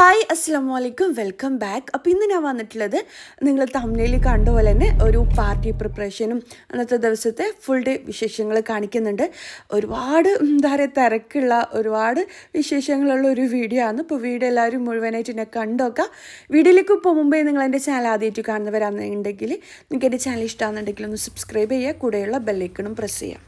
Hi അസ്സലാമലൈക്കും welcome back. അപ്പോൾ ഇന്ന് ഞാൻ വന്നിട്ടുള്ളത് നിങ്ങൾ തമ്മിലിൽ കണ്ട പോലെ തന്നെ ഒരു പാർട്ടി പ്രിപ്പറേഷനും അന്നത്തെ ദിവസത്തെ ഫുൾ ഡേ വിശേഷങ്ങൾ കാണിക്കുന്നുണ്ട്. ഒരുപാട് എന്താ പറയുക തിരക്കുള്ള ഒരുപാട് വിശേഷങ്ങളുള്ള ഒരു വീഡിയോ ആണ്. ഇപ്പോൾ വീഡിയോ എല്ലാവരും മുഴുവനായിട്ട് എന്നെ കണ്ടോക്കാം. വീഡിയോയിലേക്ക് പോകുമ്പോൾ നിങ്ങൾ എൻ്റെ ചാനൽ ആദ്യമായിട്ട് കാണുന്നവരാണെന്നുണ്ടെങ്കിൽ നിങ്ങൾക്ക് എൻ്റെ ചാനൽ ഇഷ്ടമാണെന്നുണ്ടെങ്കിൽ ഒന്ന് സബ്സ്ക്രൈബ് ചെയ്യുക, കൂടെയുള്ള ബെല്ലൈക്കണും പ്രസ് ചെയ്യാം.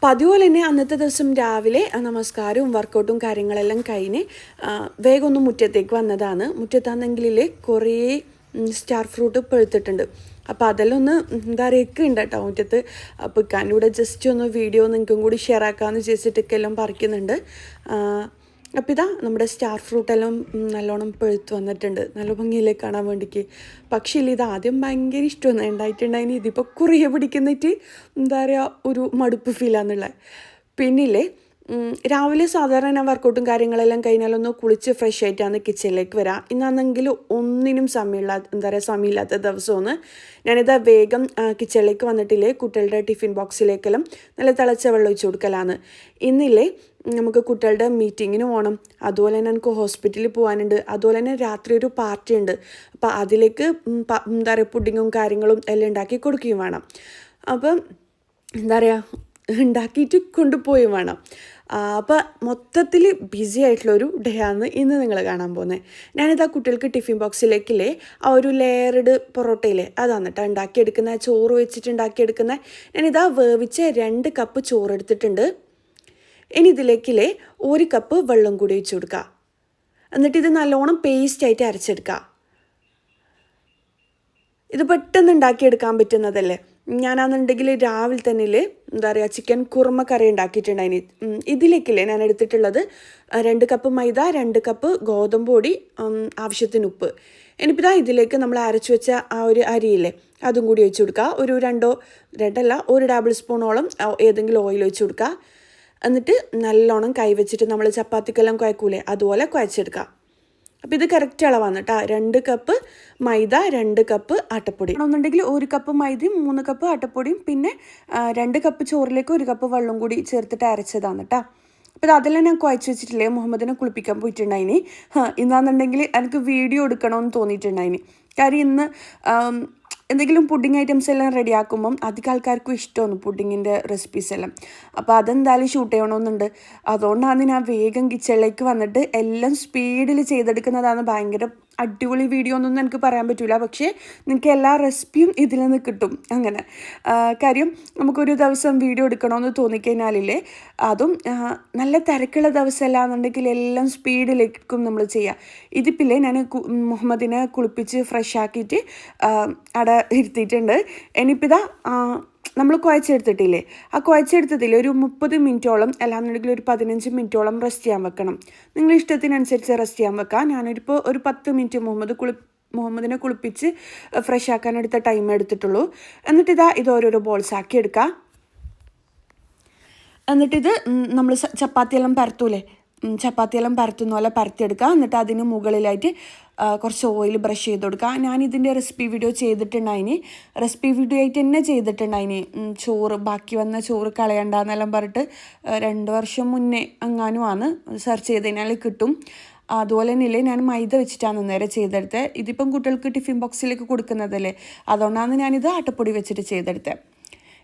പതിപോലെ തന്നെ അന്നത്തെ ദിവസം രാവിലെ നമസ്കാരവും വർക്കൗട്ടും കാര്യങ്ങളെല്ലാം കഴിഞ്ഞ് വേഗം ഒന്ന് മുറ്റത്തേക്ക് വന്നതാണ്. മുറ്റത്താണെങ്കിലേ കുറേ സ്റ്റാർ ഫ്രൂട്ട് പഴുത്തിട്ടുണ്ട്. അപ്പോൾ അതെല്ലാം ഒന്ന് എന്താ പറയുക ഉണ്ട് കേട്ടോ മുറ്റത്ത്. അപ്പോൾ ഇക്കാൻ്റെ ജസ്റ്റ് ഒന്ന് വീഡിയോ നിങ്ങൾക്കും കൂടി ഷെയർ ആക്കാമെന്ന് വിചാരിച്ചിട്ടൊക്കെ എല്ലാം പറിക്കുന്നുണ്ട്. അപ്പോൾ ഇതാ നമ്മുടെ സ്റ്റാർ ഫ്രൂട്ടെല്ലാം നല്ലോണം പഴുത്ത് വന്നിട്ടുണ്ട്, നല്ല ഭംഗിയിലേക്ക് കാണാൻ വേണ്ടിക്ക്. പക്ഷേ ഇത് ആദ്യം ഭയങ്കര ഇഷ്ടമൊന്നും ഉണ്ടായിട്ടുണ്ടായിന്. ഇതിപ്പോൾ കുറേ പിടിക്കുന്നിട്ട് എന്താ പറയുക ഒരു മടുപ്പ് ഫീലാണെന്നുള്ളത്. പിന്നില്ലേ രാവിലെ സാധാരണ ഞാൻ വർക്കൗട്ടും കാര്യങ്ങളെല്ലാം കഴിഞ്ഞാലൊന്ന് കുളിച്ച് ഫ്രഷ് ആയിട്ടാണ് കിച്ചണിലേക്ക് വരാം. ഇന്നാണെങ്കിൽ ഒന്നിനും സമയമില്ലാത്ത ദിവസമൊന്ന് ഞാനിതാ വേഗം കിച്ചണിലേക്ക് വന്നിട്ടില്ലേ കുട്ടികളുടെ ടിഫിൻ ബോക്സിലേക്കെല്ലാം നല്ല തിളച്ച വെള്ളം ഒഴിച്ച് കൊടുക്കലാണ്. ഇന്നില്ലേ നമുക്ക് കുട്ടികളുടെ മീറ്റിങ്ങിന് പോകണം, അതുപോലെ തന്നെ എനിക്ക് ഹോസ്പിറ്റലിൽ പോകാനുണ്ട്, അതുപോലെ തന്നെ രാത്രി ഒരു പാർട്ടി ഉണ്ട്. അപ്പോൾ അതിലേക്ക് എന്താ പറയുക പുഡിങ്ങും കാര്യങ്ങളും എല്ലാം ഉണ്ടാക്കി കൊടുക്കുകയും വേണം. അപ്പം എന്താ പറയുക ഉണ്ടാക്കിയിട്ട് കൊണ്ടുപോയും വേണം. അപ്പോൾ മൊത്തത്തിൽ ബിസി ആയിട്ടുള്ളൊരു ഡേ ആണ് ഇന്ന് നിങ്ങൾ കാണാൻ പോകുന്നത്. ഞാനിതാ കുട്ടികൾക്ക് ടിഫിൻ ബോക്സിലേക്കില്ലേ ആ ഒരു ലെയർഡ് പൊറോട്ടയില്ലേ അതാണ് കേട്ടോ ഉണ്ടാക്കിയെടുക്കുന്ന, ചോറ് വെച്ചിട്ട് ഉണ്ടാക്കിയെടുക്കുന്ന. ഞാനിതാ വേവിച്ച് 2 കപ്പ് ചോറ് എടുത്തിട്ടുണ്ട്. ഇനി ഇതിലേക്കില്ലേ 1 കപ്പ് വെള്ളം കൂടി ഒഴിച്ച് കൊടുക്കുക. എന്നിട്ട് ഇത് നല്ലോണം പേസ്റ്റായിട്ട് അരച്ചെടുക്കുക. ഇത് പെട്ടെന്ന് ഉണ്ടാക്കിയെടുക്കാൻ പറ്റുന്നതല്ലേ. ഞാനാണെന്നുണ്ടെങ്കിൽ രാവിലെ തന്നെ എന്താ പറയുക ചിക്കൻ കുറുമ കറി ഉണ്ടാക്കിയിട്ടുണ്ടായിന്. ഇതിലേക്കില്ലേ ഞാൻ എടുത്തിട്ടുള്ളത് 2 കപ്പ് മൈദ, 2 കപ്പ് ഗോതമ്പ് പൊടി, ആവശ്യത്തിന് ഉപ്പ്. ഇനിയിപ്പോൾ ഇതാ ഇതിലേക്ക് നമ്മൾ അരച്ചു വെച്ച ആ ഒരു അരിയില്ലേ അതും കൂടി ഒഴിച്ച് കൊടുക്കുക. ഒരു 1 ടേബിൾ സ്പൂണോളം ഏതെങ്കിലും ഓയിൽ ഒഴിച്ച് കൊടുക്കുക. എന്നിട്ട് നല്ലോണം കൈവച്ചിട്ട് നമ്മൾ ചപ്പാത്തിക്കെല്ലാം കുഴക്കൂലേ അതുപോലെ കുഴച്ചെടുക്കുക. അപ്പോൾ ഇത് കറക്റ്റ് അളവാണ് കേട്ടോ. 2 കപ്പ് മൈദ, 2 കപ്പ് ആട്ടപ്പൊടി ആണെന്നുണ്ടെങ്കിൽ 1 കപ്പ് മൈദയും 3 കപ്പ് ആട്ടപ്പൊടിയും പിന്നെ 2 കപ്പ് ചോറിലേക്ക് 1 കപ്പ് വെള്ളം കൂടി ചേർത്തിട്ട് അരച്ചതാണ് കേട്ടോ. അപ്പോൾ അതെല്ലാം ഞാൻ കുഴച്ച് വെച്ചിട്ടില്ലേ മുഹമ്മദിനെ കുളിപ്പിക്കാൻ പോയിട്ടുണ്ടായിന്. ഇന്നാണെന്നുണ്ടെങ്കിൽ എനിക്ക് വീഡിയോ എടുക്കണമെന്ന് തോന്നിയിട്ടുണ്ടായിന്. കാര്യം ഇന്ന് എന്തെങ്കിലും പുഡിങ് ഐറ്റംസ് എല്ലാം റെഡിയാക്കുമ്പം അധികം ആൾക്കാർക്കും ഇഷ്ടമാണ് പുഡിങ്ങിൻ്റെ റെസിപ്പീസ് എല്ലാം. അപ്പോൾ അതെന്തായാലും ഷൂട്ട് ചെയ്യണമെന്നുണ്ട്. അതുകൊണ്ടാണ് ഞാൻ വേഗം കിച്ചണിലേക്ക് വന്നിട്ട് എല്ലാം സ്പീഡിൽ ചെയ്തെടുക്കുന്നതാണ്. ഭയങ്കര അടിപൊളി വീഡിയോ ഒന്നും എനിക്ക് പറയാൻ പറ്റില്ല, പക്ഷേ നിങ്ങൾക്ക് എല്ലാ റെസിപ്പിയും ഇതിൽ നിന്ന് കിട്ടും. അങ്ങനെ കാര്യം നമുക്കൊരു ദിവസം വീഡിയോ എടുക്കണമെന്ന് തോന്നിക്കഴിഞ്ഞാലില്ലേ അതും നല്ല തിരക്കുള്ള ദിവസമല്ല എന്നുണ്ടെങ്കിൽ എല്ലാം സ്പീഡിലേക്കും നമ്മൾ ചെയ്യുക. ഇതിപ്പില്ലേ ഞാൻ മുഹമ്മദിനെ കുളിപ്പിച്ച് ഫ്രഷ് ആക്കിയിട്ട് അവിടെ ഇരുത്തിയിട്ടുണ്ട്. ഇനിയിപ്പോൾ ഇതാ നമ്മൾ കുഴച്ചെടുത്തിട്ടില്ലേ ആ കുഴച്ചെടുത്തതിൽ ഒരു 30 മിനിറ്റോളം അല്ലാന്നുണ്ടെങ്കിൽ ഒരു 15 മിനിറ്റോളം റെസ്റ്റ് ചെയ്യാൻ വെക്കണം. നിങ്ങളുടെ ഇഷ്ടത്തിനനുസരിച്ച് റെസ്റ്റ് ചെയ്യാൻ വെക്കാം. ഞാനൊരിപ്പോൾ ഒരു 10 മിനിറ്റ് മുഹമ്മദിനെ കുളിപ്പിച്ച് ഫ്രഷ് ആക്കാൻ എടുത്ത ടൈം എടുത്തിട്ടുള്ളൂ. എന്നിട്ടിതാ ഇത് ഓരോരോ ബോൾസ് ആക്കി എടുക്കാം. എന്നിട്ടിത് നമ്മൾ ചപ്പാത്തിയെല്ലാം പരത്തുന്ന പോലെ പരത്തിയെടുക്കുക. എന്നിട്ട് അതിന് മുകളിലായിട്ട് കുറച്ച് ഓയിൽ ബ്രഷ് ചെയ്ത് കൊടുക്കുക. ഞാനിതിൻ്റെ റെസിപ്പി വീഡിയോ ചെയ്തിട്ടുണ്ടായിന്. റെസിപ്പി വീഡിയോ ആയിട്ട് തന്നെ ചെയ്തിട്ടുണ്ടായിന്. ബാക്കി വന്ന ചോറ് കളയണ്ടെന്നെല്ലാം പറഞ്ഞിട്ട് 2 വർഷം മുന്നേ എങ്ങാനുമാണ്. സെർച്ച് ചെയ്ത് കഴിഞ്ഞാൽ കിട്ടും. അതുപോലെ തന്നെയല്ലേ ഞാൻ മൈദ വെച്ചിട്ടാണ് നേരെ ചെയ്തെടുത്തത്. ഇതിപ്പം കുട്ടികൾക്ക് ടിഫിൻ ബോക്സിലേക്ക് കൊടുക്കുന്നതല്ലേ, അതുകൊണ്ടാണ് ഞാനിത് ആട്ടപ്പൊടി വെച്ചിട്ട് ചെയ്തെടുത്തത്.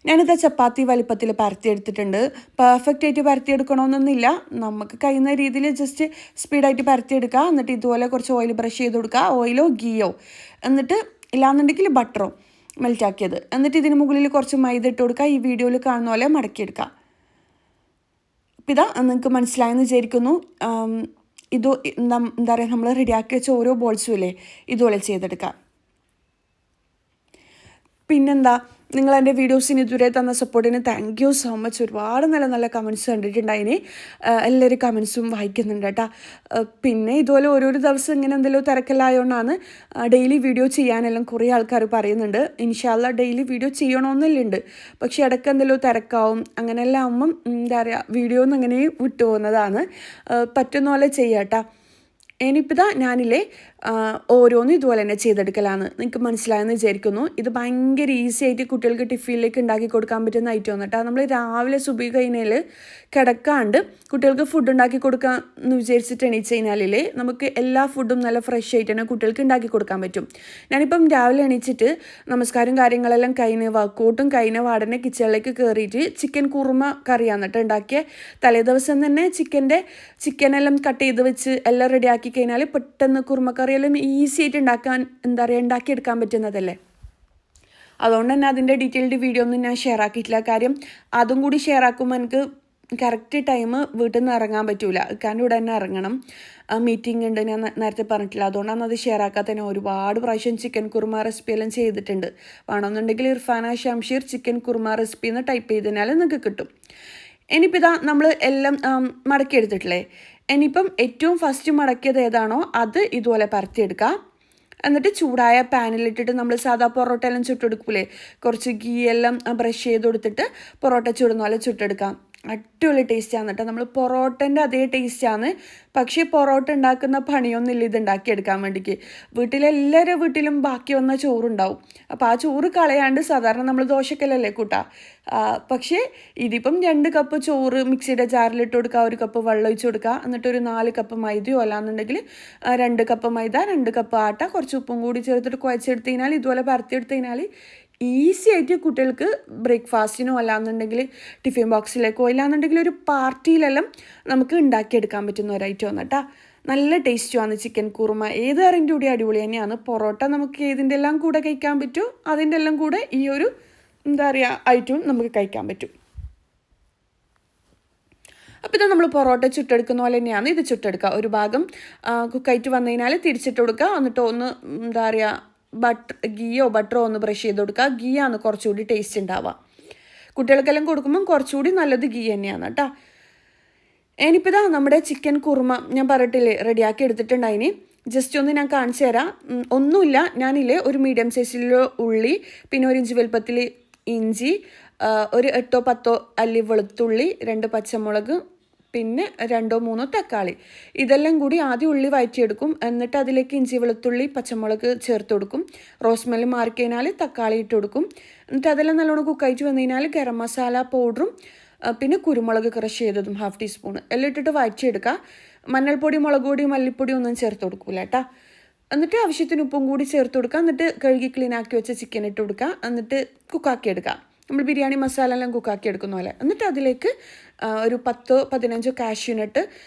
ഞാനിത് ചപ്പാത്തി വലിപ്പത്തിൽ പരത്തിയെടുത്തിട്ടുണ്ട്. പെർഫെക്റ്റ് ആയിട്ട് പരത്തിയെടുക്കണമെന്നൊന്നുമില്ല, നമുക്ക് കഴിയുന്ന രീതിയിൽ ജസ്റ്റ് സ്പീഡായിട്ട് പരത്തിയെടുക്കുക. എന്നിട്ട് ഇതുപോലെ കുറച്ച് ഓയിൽ ബ്രഷ് ചെയ്ത് കൊടുക്കുക, ഓയിലോ ഗീയോ, എന്നിട്ട് ഇല്ലാന്നുണ്ടെങ്കിൽ ബട്ടറോ മെൽറ്റാക്കിയത്. എന്നിട്ട് ഇതിന് മുകളിൽ കുറച്ച് മൈദ ഇട്ട് കൊടുക്കുക. ഈ വീഡിയോയിൽ കാണുന്ന പോലെ മടക്കിയെടുക്കുക. അപ്പം ഇതാ നിങ്ങൾക്ക് മനസ്സിലായെന്ന് വിചാരിക്കുന്നു. ഇത് എന്താ പറയുക നമ്മൾ റെഡിയാക്കി വെച്ച ഓരോ ബോൾസും ഇല്ലേ ഇതുപോലെ ചെയ്തെടുക്കുക. പിന്നെന്താ നിങ്ങൾ എൻ്റെ വീഡിയോസിന് ഇതുവരെ തന്ന സപ്പോർട്ടിന് താങ്ക് യു സോ മച്ച്. ഒരുപാട് നല്ല നല്ല കമൻറ്റ്സ് കണ്ടിട്ടുണ്ടായിന്. എല്ലാവരും കമൻസും വായിക്കുന്നുണ്ട് കേട്ടോ. പിന്നെ ഇതുപോലെ ഓരോരോ ദിവസം ഇങ്ങനെ എന്തെങ്കിലും തിരക്കല്ലായതുകൊണ്ടാണ് ഡെയിലി വീഡിയോ ചെയ്യാനെല്ലാം കുറേ ആൾക്കാർ പറയുന്നുണ്ട്. ഇൻഷാ അല്ലാ ഡെയിലി വീഡിയോ ചെയ്യണമെന്നില്ലുണ്ട്. പക്ഷേ ഇടയ്ക്ക് എന്തെങ്കിലും തിരക്കാവും. അങ്ങനെയെല്ലാം ആകുമ്പം എന്താ പറയുക, വീഡിയോ ഒന്നും അങ്ങനെ വിട്ടുപോകുന്നതാണ്. പറ്റുന്ന പോലെ ചെയ്യാം കേട്ടോ. ഇനിയിപ്പോൾ ഞാനില്ലേ ഓരോന്നും ഇതുപോലെ തന്നെ ചെയ്തെടുക്കലാണ്. നിങ്ങൾക്ക് മനസ്സിലായെന്ന് വിചാരിക്കുന്നു. ഇത് ഭയങ്കര ഈസി ആയിട്ട് കുട്ടികൾക്ക് ടിഫിനിലേക്ക് ഉണ്ടാക്കി കൊടുക്കാൻ പറ്റുന്ന ഐറ്റം കേട്ടോ. നമ്മൾ രാവിലെ സുബഹി കഴിഞ്ഞാൽ കിടക്കാണ്ട് കുട്ടികൾക്ക് ഫുഡ് ഉണ്ടാക്കി കൊടുക്കാൻ എന്ന് വിചാരിച്ചിട്ട് എണീച്ച് കഴിഞ്ഞാലേ നമുക്ക് എല്ലാ ഫുഡും നല്ല ഫ്രഷ് ആയിട്ട് തന്നെ കുട്ടികൾക്ക് ഉണ്ടാക്കി കൊടുക്കാൻ പറ്റും. ഞാനിപ്പം രാവിലെ എണീച്ചിട്ട് നമസ്കാരം കാര്യങ്ങളെല്ലാം കഴിഞ്ഞ് വർക്കൗട്ടും കഴിഞ്ഞ വാടനെ കിച്ചണിലേക്ക് കയറിയിട്ട് ചിക്കൻ കുറുമ കറിയാണ് കേട്ടോ ഉണ്ടാക്കിയ. തലേ ദിവസം തന്നെ ചിക്കനെല്ലാം കട്ട് ചെയ്ത് വെച്ച് എല്ലാം റെഡിയാക്കി കഴിഞ്ഞാൽ പെട്ടെന്ന് കുറുമക്കറിയെല്ലാം ഈസി ആയിട്ട് ഉണ്ടാക്കിയെടുക്കാൻ പറ്റുന്നതല്ലേ. അതുകൊണ്ട് തന്നെ അതിൻ്റെ ഡീറ്റെയിൽഡ് വീഡിയോ ഒന്നും ഞാൻ ഷെയർ ആക്കിയിട്ടില്ല. കാര്യം അതും കൂടി ഷെയർ ആക്കുമ്പോൾ എനിക്ക് കറക്റ്റ് ടൈം വീട്ടിൽ നിന്ന് ഇറങ്ങാൻ പറ്റൂല. കാരണം ഇവിടെ തന്നെ ഇറങ്ങണം, മീറ്റിംഗ് ഉണ്ട്, ഞാൻ നേരത്തെ പറഞ്ഞിട്ടില്ല. അതുകൊണ്ടാണ് അത് ഷെയർ ആക്കാത്ത. തന്നെ ഒരുപാട് പ്രാവശ്യം ചിക്കൻ കുറുമ റെസിപ്പി എല്ലാം ചെയ്തിട്ടുണ്ട്. വേണമെന്നുണ്ടെങ്കിൽ ഇർഫാന ഷംഷീർ ചിക്കൻ കുറുമ റെസിപ്പി എന്ന് ടൈപ്പ് ചെയ്തതിനാൽ നിങ്ങൾക്ക് കിട്ടും. ഇനിയിപ്പോൾ നമ്മൾ എല്ലാം മടക്കിയെടുത്തിട്ടില്ലേ. ഇനിയിപ്പം ഏറ്റവും ഫസ്റ്റ് മടക്കിയത് ഏതാണോ അത് ഇതുപോലെ പരത്തിയെടുക്കുക. എന്നിട്ട് ചൂടായ പാനിലിട്ടിട്ട് നമ്മൾ സാധാ പൊറോട്ട എല്ലാം ചുട്ടെടുക്കൂലേ, കുറച്ച് ഗീ എല്ലാം ബ്രഷ് ചെയ്ത് കൊടുത്തിട്ട് പൊറോട്ട ചുടുന്ന പോലെ ചുട്ടെടുക്കാം. അടിപൊളി ടേസ്റ്റാണ് കേട്ടോ. നമ്മൾ പൊറോട്ടൻ്റെ അതേ ടേസ്റ്റാണ്. പക്ഷേ പൊറോട്ട ഉണ്ടാക്കുന്ന പണിയൊന്നുമില്ല ഇത് ഉണ്ടാക്കിയെടുക്കാൻ വേണ്ടിക്ക്. വീട്ടിലെല്ലാവരുടെ വീട്ടിലും ബാക്കി വന്ന ചോറുണ്ടാവും. അപ്പോൾ ആ ചോറ് കളയാണ്ട് സാധാരണ നമ്മൾ ദോശക്കല്ലല്ലേ കൂട്ടാ. പക്ഷേ ഇതിപ്പം 2 കപ്പ് ചോറ് മിക്സിയുടെ ജാറിലിട്ട് കൊടുക്കുക, 1 കപ്പ് വെള്ളം ഒഴിച്ച് കൊടുക്കുക. എന്നിട്ട് ഒരു 4 കപ്പ് മൈദയോ അല്ലാന്നുണ്ടെങ്കിൽ 2 കപ്പ് മൈദ, 2 കപ്പ് ആട്ട, കുറച്ച് ഉപ്പും കൂടി ചേർത്തിട്ട് കുഴച്ചെടുത്ത് കഴിഞ്ഞാൽ ഇതുപോലെ പരത്തിയെടുത്ത് കഴിഞ്ഞാൽ ഈസി ആയിട്ട് കുട്ടികൾക്ക് ബ്രേക്ക്ഫാസ്റ്റിനോ അല്ലാന്നുണ്ടെങ്കിൽ ടിഫിൻ ബോക്സിലേക്കോ ഇല്ലാന്നുണ്ടെങ്കിൽ ഒരു പാർട്ടിയിലെല്ലാം നമുക്ക് ഉണ്ടാക്കിയെടുക്കാൻ പറ്റുന്ന ഒരു ഐറ്റം കേട്ടോ. നല്ല ടേസ്റ്റുമാണ് ചിക്കൻ കുറുമ. ഏത് കറിൻ്റെ കൂടി അടിപൊളി തന്നെയാണ്. പൊറോട്ട നമുക്ക് ഏതിൻ്റെ എല്ലാം കൂടെ കഴിക്കാൻ പറ്റും, അതിൻ്റെ എല്ലാം കൂടെ ഈ ഒരു ഐറ്റവും നമുക്ക് കഴിക്കാൻ പറ്റും. അപ്പോൾ ഇത് നമ്മൾ പൊറോട്ട ചുട്ടെടുക്കുന്ന പോലെ തന്നെയാണ് ഇത് ചുട്ടെടുക്കുക. ഒരു ഭാഗം കുക്കായിട്ട് വന്നു കഴിഞ്ഞാൽ തിരിച്ചിട്ട് കൊടുക്കുക. എന്നിട്ട് ഒന്ന് ഗീയോ ബട്ടറോ ഒന്ന് ബ്രഷ് ചെയ്ത് കൊടുക്കുക. ഗീയാണ് കുറച്ചുകൂടി ടേസ്റ്റ് ഉണ്ടാവുക. കുട്ടികൾക്കെല്ലാം കൊടുക്കുമ്പം കുറച്ചുകൂടി നല്ലത് ഗീ തന്നെയാണ് കേട്ടോ. ഇനിയിപ്പോൾ നമ്മുടെ ചിക്കൻ കുറുമ ഞാൻ പറഞ്ഞിട്ടില്ലേ റെഡിയാക്കി എടുത്തിട്ടുണ്ടായിന്. ജസ്റ്റ് ഒന്ന് ഞാൻ കാണിച്ചു തരാം. ഒന്നുമില്ല, ഞാനില്ലേ ഒരു മീഡിയം സൈസിലുള്ള ഉള്ളി, പിന്നെ 1 ഇഞ്ച് വലുപ്പത്തിൽ ഇഞ്ചി, ഒരു 8-10 അല്ലി വെളുത്തുള്ളി, 2 പച്ചമുളക്, പിന്നെ 2-3 തക്കാളി. ഇതെല്ലാം കൂടി ആദ്യം ഉള്ളി വഴറ്റിയെടുക്കും. എന്നിട്ട് അതിലേക്ക് ഇഞ്ചി വെളുത്തുള്ളി പച്ചമുളക് ചേർത്ത് കൊടുക്കും. റോസ്മെല്ല് മാറിക്കഴിഞ്ഞാൽ തക്കാളി ഇട്ട് കൊടുക്കും. എന്നിട്ട് അതെല്ലാം നല്ലോണം കുക്കായിട്ട് വന്നു കഴിഞ്ഞാൽ ഗരം മസാല പൗഡറും പിന്നെ കുരുമുളക് ക്രഷ് ചെയ്തതും 1/2 ടീസ്പൂൺ എല്ലാം ഇട്ടിട്ട് വഴറ്റിയെടുക്കുക. മഞ്ഞൾപ്പൊടി, മുളക് പൊടി, മല്ലിപ്പൊടി ഒന്നും ചേർത്ത് കൊടുക്കൂല കേട്ടോ. എന്നിട്ട് ആവശ്യത്തിന് ഉപ്പും കൂടി ചേർത്ത് കൊടുക്കുക. എന്നിട്ട് കഴുകി ക്ലീൻ ആക്കി വെച്ച ചിക്കൻ ഇട്ട് കൊടുക്കുക. എന്നിട്ട് കുക്കാക്കി എടുക്കുക. നമ്മൾ ബിരിയാണി മസാല എല്ലാം കുക്കാക്കി എടുക്കുന്ന പോലെ. എന്നിട്ട് അതിലേക്ക് ഒരു 10-15 കാഷ്യൂനട്ട്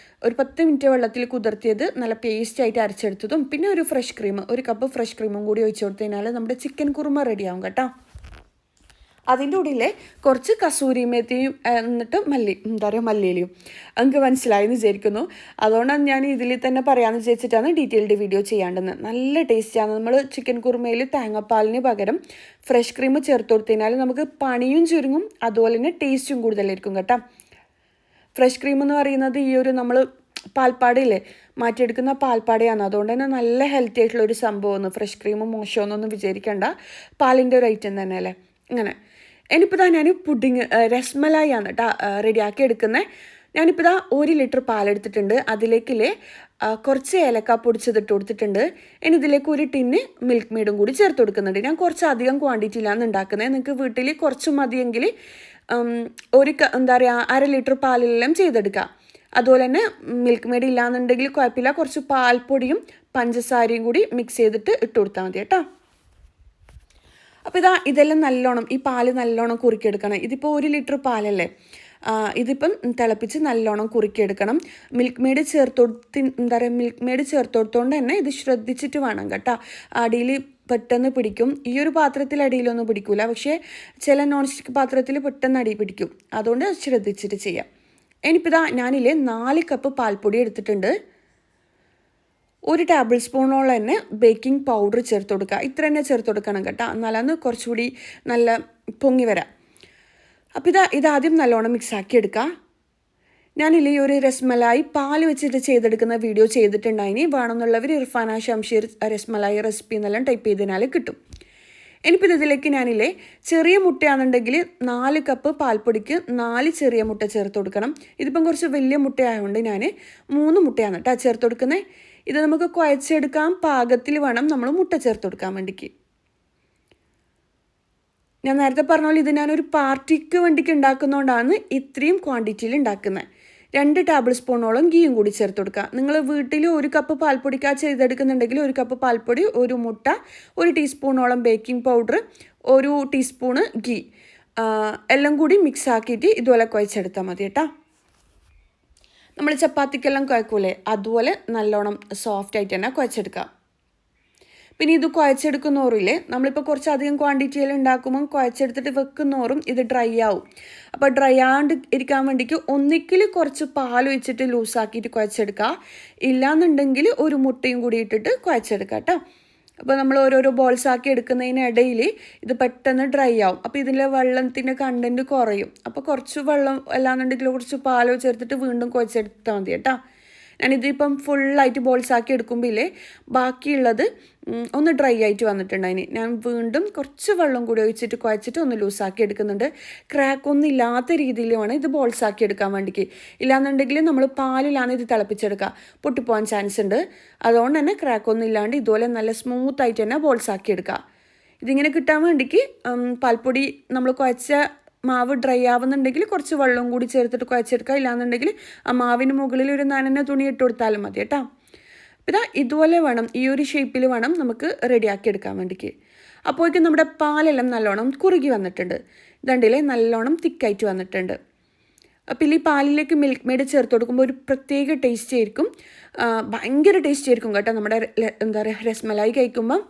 ഒരു 10 മിനിറ്റ് വെള്ളത്തിൽ കുതിർത്തിയത് നല്ല പേസ്റ്റായിട്ട് അരച്ചെടുത്തതും പിന്നെ ഒരു ഫ്രഷ് ക്രീം, 1 കപ്പ് ഫ്രഷ് ക്രീമും കൂടി ഒഴിച്ചു കൊടുത്തു കഴിഞ്ഞാൽ നമ്മുടെ ചിക്കൻ കുറുമ റെഡിയാവും കേട്ടോ. അതിൻ്റെ ഉള്ളിൽ കുറച്ച് കസൂരി മേത്തിയും എന്നിട്ട് മല്ലിയിലയും എനിക്ക് മനസ്സിലായെന്ന് വിചാരിക്കുന്നു. അതുകൊണ്ടാണ് ഞാൻ ഇതിൽ തന്നെ പറയാമെന്ന് വിചാരിച്ചിട്ടാണ് ഡീറ്റെയിൽഡ് വീഡിയോ ചെയ്യാണ്ടെന്ന്. നല്ല ടേസ്റ്റാണ്. നമ്മൾ ചിക്കൻ കുറുമയിൽ തേങ്ങാപ്പാലിന് പകരം ഫ്രഷ് ക്രീം ചേർത്ത് കൊടുത്തു കഴിഞ്ഞാൽ നമുക്ക് പണിയും ചുരുങ്ങും, അതുപോലെ തന്നെ ടേസ്റ്റും കൂടുതലായിരിക്കും കേട്ടോ. ഫ്രഷ് ക്രീം എന്ന് പറയുന്നത് ഈ ഒരു നമ്മൾ പാൽപ്പാടയില്ലേ മാറ്റിയെടുക്കുന്ന പാൽപ്പാടയാണ്. അതുകൊണ്ട് തന്നെ നല്ല ഹെൽത്തി ആയിട്ടുള്ള ഒരു സംഭവമാണ്. ഫ്രഷ് ക്രീം മോശമെന്നൊന്നും വിചാരിക്കേണ്ട, പാലിൻ്റെ ഒരു ഐറ്റം തന്നെ അല്ലേ. അങ്ങനെ ഇനിയിപ്പോൾ ഞാൻ പുഡിങ് രസ്മലായി ആണ് കേട്ടോ റെഡിയാക്കി എടുക്കുന്നത്. ഞാനിപ്പോൾ 1 ലിറ്റർ പാലെടുത്തിട്ടുണ്ട്. അതിലേക്കില്ലേ കുറച്ച് ഏലക്ക പൊടിച്ചതിട്ട് കൊടുത്തിട്ടുണ്ട്. ഇനി ഇതിലേക്ക് 1 ടിന്ന് മിൽക്ക് മെയ്ഡും കൂടി ചേർത്ത് കൊടുക്കുന്നുണ്ട്. ഞാൻ കുറച്ച് അധികം ക്വാണ്ടിറ്റിയിലാണ് ഉണ്ടാക്കുന്നത്. നിങ്ങൾക്ക് വീട്ടിൽ കുറച്ച് മതിയെങ്കിൽ അര ലിറ്റർ പാലിലെല്ലാം ചെയ്തെടുക്കുക. അതുപോലെ തന്നെ മിൽക്ക് മെയ്ഡ് ഇല്ലാന്നുണ്ടെങ്കിൽ കുഴപ്പമില്ല, കുറച്ച് പാൽപ്പൊടിയും പഞ്ചസാരയും കൂടി മിക്സ് ചെയ്തിട്ട് ഇട്ട് കൊടുത്താൽ മതി കേട്ടോ. അപ്പോൾ ഇതെല്ലാം നല്ലോണം ഈ പാല് നല്ലോണം കുറുക്കിയെടുക്കണം. ഇതിപ്പോൾ 1 ലിറ്റർ പാലല്ലേ, ഇതിപ്പം തിളപ്പിച്ച് നല്ലോണം കുറുക്കിയെടുക്കണം. മിൽക്ക് മെയ്ഡ് ചേർത്തോടത്തോണ്ട് തന്നെ ഇത് ശ്രദ്ധിച്ചിട്ട് വേണം കേട്ടോ. അടിയിൽ പെട്ടെന്ന് പിടിക്കും. ഈ ഒരു പാത്രത്തിൽ അടിയിലൊന്നും പിടിക്കില്ല, പക്ഷേ ചില നോൺ സ്റ്റിക്ക് പാത്രത്തിൽ പെട്ടെന്ന് അടി പിടിക്കും. അതുകൊണ്ട് ശ്രദ്ധിച്ചിട്ട് ചെയ്യാം. ഇനിയിപ്പോൾ ഞാനില്ലേ 4 കപ്പ് പാൽപ്പൊടി എടുത്തിട്ടുണ്ട്. 1 ടേബിൾ സ്പൂണോളം തന്നെ ബേക്കിംഗ് പൗഡർ ചേർത്ത് കൊടുക്കുക. ഇത്ര തന്നെ ചേർത്ത് കൊടുക്കണം കേട്ടോ. എന്നാലാണ് കുറച്ചുകൂടി നല്ല പൊങ്ങി വരാം. അപ്പോൾ ഇതാദ്യം നല്ലോണം മിക്സാക്കി എടുക്കുക. ഞാനില്ലേ ഈ ഒരു രസ്മലായി പാൽ വെച്ചിട്ട് ചെയ്തെടുക്കുന്ന വീഡിയോ ചെയ്തിട്ടുണ്ടായിനി. വേണമെന്നുള്ളവർ ഇർഫാന ഷംഷീർ രസ്മലായി റെസിപ്പി എന്നെല്ലാം ടൈപ്പ് ചെയ്തതിനാൽ കിട്ടും. ഇനിയിപ്പോൾ ഇതിലേക്ക് ഞാനില്ലേ ചെറിയ മുട്ടയാണെന്നുണ്ടെങ്കിൽ 4 കപ്പ് പാൽപ്പൊടിക്ക് 4 ചെറിയ മുട്ട ചേർത്ത് കൊടുക്കണം. ഇതിപ്പം കുറച്ച് വലിയ മുട്ടയായതുകൊണ്ട് ഞാൻ 3 മുട്ടയാണ് കേട്ടോ ചേർത്ത് കൊടുക്കുന്നത്. ഇത് നമുക്ക് കുഴച്ചെടുക്കാൻ പാകത്തിൽ വേണം നമ്മൾ മുട്ട ചേർത്ത് കൊടുക്കാൻ വേണ്ടിക്ക്. ഞാൻ നേരത്തെ പറഞ്ഞ പോലെ ഇത് ഞാനൊരു പാർട്ടിക്ക് വേണ്ടിക്ക് ഉണ്ടാക്കുന്നതുകൊണ്ടാണ് ഇത്രയും ക്വാണ്ടിറ്റിയിൽ ഉണ്ടാക്കുന്നത്. 2 ടേബിൾ സ്പൂണോളം ഗീയും കൂടി ചേർത്ത് കൊടുക്കുക. നിങ്ങൾ വീട്ടിൽ 1 കപ്പ് പാൽപ്പൊടിക്കാ ചെയ്തെടുക്കുന്നുണ്ടെങ്കിൽ 1 കപ്പ് പാൽപ്പൊടി, 1 മുട്ട, 1 ടീസ്പൂണോളം ബേക്കിംഗ് പൗഡർ, 1 ടീസ്പൂണ് ഗീ എല്ലാം കൂടി മിക്സ് ആക്കിയിട്ട് ഇതുപോലെ കുഴച്ചെടുത്താൽ മതി കേട്ടോ. നമ്മൾ ചപ്പാത്തിക്കെല്ലാം കുഴക്കൂലേ അതുപോലെ നല്ലോണം സോഫ്റ്റായിട്ട് തന്നെ കുഴച്ചെടുക്കുക. പിന്നെ ഇത് കുഴച്ചെടുക്കുന്നോറില്ലേ നമ്മളിപ്പോൾ കുറച്ചധികം ക്വാണ്ടിറ്റിയിൽ ഉണ്ടാക്കുമ്പോൾ കുഴച്ചെടുത്തിട്ട് വെക്കുന്നോറും ഇത് ഡ്രൈ ആവും. അപ്പോൾ ഡ്രൈ ആണ്ട് ഇരിക്കാൻ വേണ്ടിക്ക് ഒന്നിക്കിൽ കുറച്ച് പാൽ ഒഴിച്ചിട്ട് ലൂസാക്കിയിട്ട് കുഴച്ചെടുക്കുക. ഇല്ലാന്നുണ്ടെങ്കിൽ 1 മുട്ടയും കൂടി ഇട്ടിട്ട് കുഴച്ചെടുക്കുക കേട്ടോ. അപ്പോൾ നമ്മൾ ഓരോരോ ബോൾസ് ആക്കി എടുക്കുന്നതിനിടയിൽ ഇത് പെട്ടെന്ന് ഡ്രൈ ആവും. അപ്പോൾ ഇതിലെ വെള്ളത്തിൻ്റെ കണ്ടൻറ്റ് കുറയും. അപ്പോൾ കുറച്ച് വെള്ളം അല്ലാന്നുണ്ടെങ്കിൽ കുറച്ച് പാലോ ചേർത്തിട്ട് വീണ്ടും കുഴച്ചെടുത്താൽ മതി കേട്ടോ. ഞാനിതിപ്പം ഫുള്ളായിട്ട് ബോൾസ് ആക്കി എടുക്കുമ്പോൾ ബാക്കിയുള്ളത് ഒന്ന് ഡ്രൈ ആയിട്ട് വന്നിട്ടുണ്ടായിന്. ഞാൻ വീണ്ടും കുറച്ച് വെള്ളം കൂടി ഒഴിച്ചിട്ട് കുഴച്ചിട്ട് ഒന്ന് ലൂസാക്കി എടുക്കുന്നുണ്ട്. ക്രാക്കൊന്നും ഇല്ലാത്ത രീതിയിലുമാണ് ഇത് ബോൾസ് ആക്കി എടുക്കാൻ വേണ്ടിക്ക്. ഇല്ലാന്നുണ്ടെങ്കിൽ നമ്മൾ പാലിലാണ് ഇത് തിളപ്പിച്ചെടുക്കുക, പൊട്ടിപ്പോകാൻ ചാൻസ് ഉണ്ട്. അതുകൊണ്ട് തന്നെ ക്രാക്കൊന്നും ഇല്ലാണ്ട് ഇതുപോലെ നല്ല സ്മൂത്തായിട്ട് തന്നെ ബോൾസ് ആക്കി എടുക്കുക. ഇതിങ്ങനെ കിട്ടാൻ വേണ്ടിക്ക് പാൽപ്പൊടി നമ്മൾ കുഴച്ച മാവ് ഡ്രൈ ആവുന്നുണ്ടെങ്കിൽ കുറച്ച് വെള്ളം കൂടി ചേർത്തിട്ട് കുഴച്ചെടുക്കുക. ഇല്ലാന്നുണ്ടെങ്കിൽ ആ മാവിന് മുകളിൽ ഒരു നനഞ്ഞ തുണി ഇട്ട് കൊടുത്താലും മതി കേട്ടോ. അപ്പോൾ ഇതുപോലെ വേണം, ഈ ഒരു ഷേപ്പിൽ വേണം നമുക്ക് റെഡിയാക്കി എടുക്കാൻ വേണ്ടിക്ക്. അപ്പോഴേക്കും നമ്മുടെ പാലെല്ലാം നല്ലോണം കുറുകി വന്നിട്ടുണ്ട്. ഇതണ്ടില്ലേ നല്ലോണം തിക്കായിട്ട് വന്നിട്ടുണ്ട്. അപ്പോൾ ഈ പാലിലേക്ക് മിൽക്ക് മെയ്ഡ് ചേർത്ത് കൊടുക്കുമ്പോൾ ഒരു പ്രത്യേക ടേസ്റ്റ് ആയിരിക്കും, ഭയങ്കര ടേസ്റ്റ് ആയിരിക്കും കേട്ടോ. നമ്മുടെ എന്താ പറയുക രസ്മലായി കഴിക്കുമ്പം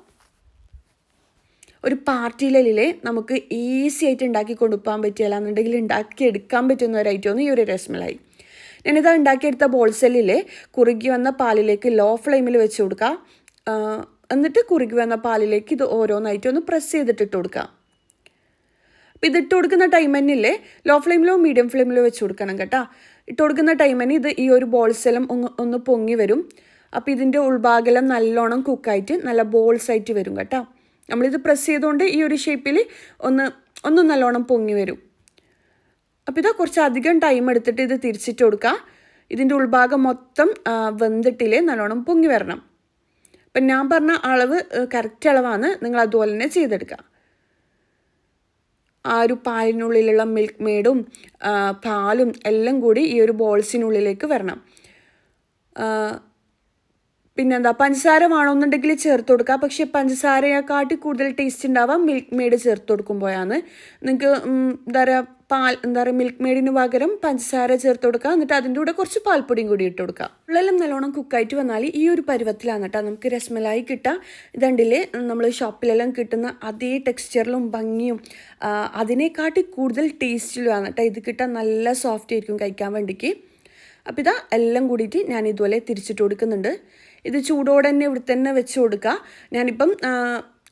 ഒരു പാർട്ടിയിലെ നമുക്ക് ഈസി ആയിട്ട് ഉണ്ടാക്കി കൊണ്ടുപോകാൻ പറ്റിയല്ല എന്നുണ്ടെങ്കിൽ ഉണ്ടാക്കിയെടുക്കാൻ പറ്റുന്ന ഒരു ഐറ്റമാണ് ഈ ഒരു രസ്മലായി. ഞാനിത് ഉണ്ടാക്കിയെടുത്ത ബോൾസെല്ലിൽ കുറുകി വന്ന പാലിലേക്ക് ലോ ഫ്ലെയിമിൽ വെച്ച് കൊടുക്കുക. എന്നിട്ട് കുറുകി വന്ന പാലിലേക്ക് ഇത് ഓരോന്നായിട്ട് ഒന്ന് പ്രസ് ചെയ്തിട്ടിട്ട് കൊടുക്കുക. അപ്പോൾ ഇതിട്ട് കൊടുക്കുന്ന ടൈം തന്നെയില്ലേ ലോ ഫ്ലെയിമിലോ മീഡിയം ഫ്ലെയിമിലോ വെച്ച് കൊടുക്കണം കേട്ടോ. ഇട്ട് കൊടുക്കുന്ന ടൈം തന്നെ ഇത് ഈ ഒരു ബോൾസെല്ലാം ഒന്ന് പൊങ്ങി വരും. അപ്പോൾ ഇതിൻ്റെ ഉൾഭാഗം നല്ലോണം കുക്കായിട്ട് നല്ല ബോൾസായിട്ട് വരും കേട്ടോ. നമ്മളിത് പ്രസ് ചെയ്തുകൊണ്ട് ഈ ഒരു ഷേപ്പിൽ ഒന്ന് നല്ലോണം പൊങ്ങി വരും. അപ്പോൾ ഇത് കുറച്ചധികം ടൈം എടുത്തിട്ട് ഇത് തിരിച്ചിട്ട് കൊടുക്കുക. ഇതിൻ്റെ ഉൾഭാഗം മൊത്തം വെന്തിട്ടില്ലേ നല്ലോണം പൊങ്ങി വരണം. അപ്പം ഞാൻ പറഞ്ഞ അളവ് കറക്റ്റ് അളവാണ്, നിങ്ങൾ അതുപോലെ തന്നെ ചെയ്തെടുക്കുക. ആ ഒരു പാലിനുള്ളിലുള്ള മിൽക്ക് മെയ്ഡും പാലും എല്ലാം കൂടി ഈ ഒരു ബോൾസിനുള്ളിലേക്ക് വരണം. പിന്നെന്താ പഞ്ചസാര വേണമെന്നുണ്ടെങ്കിൽ ചേർത്ത് കൊടുക്കുക. പക്ഷേ പഞ്ചസാരയെക്കാട്ടി കൂടുതൽ ടേസ്റ്റ് ഉണ്ടാവുക മിൽക്ക് മെയ്ഡ് ചേർത്ത് കൊടുക്കുമ്പോഴാണ്. നിങ്ങൾക്ക് എന്താ പറയുക മിൽക്ക് മെയ്ഡിന് പകരം പഞ്ചസാര ചേർത്ത് കൊടുക്കുക. എന്നിട്ട് അതിൻ്റെ കൂടെ കുറച്ച് പാൽപ്പൊടിയും കൂടി ഇട്ട് കൊടുക്കുക. ഉള്ളെല്ലാം നല്ലോണം കുക്കായിട്ട് വന്നാൽ ഈ ഒരു പരുവത്തിലാണ് കേട്ടോ നമുക്ക് രസ്മലായി കിട്ടുക. ഇതുണ്ടില്ലേ നമ്മൾ ഷോപ്പിലെല്ലാം കിട്ടുന്ന അതേ ടെക്സ്ചറിലും ഭംഗിയും അതിനെക്കാട്ടി കൂടുതൽ ടേസ്റ്റിലുമാണ് കേട്ടോ ഇത് കിട്ടാൻ. നല്ല സോഫ്റ്റ് ആയിരിക്കും കഴിക്കാൻ വേണ്ടിക്ക്. അപ്പോൾ ഇതാ എല്ലാം കൂടിയിട്ട് ഞാൻ ഇതുപോലെ തിരിച്ചിട്ട് കൊടുക്കുന്നുണ്ട്. ഇത് ചൂടോടെ തന്നെ ഇവിടെ തന്നെ വെച്ച് കൊടുക്കുക. ഞാനിപ്പം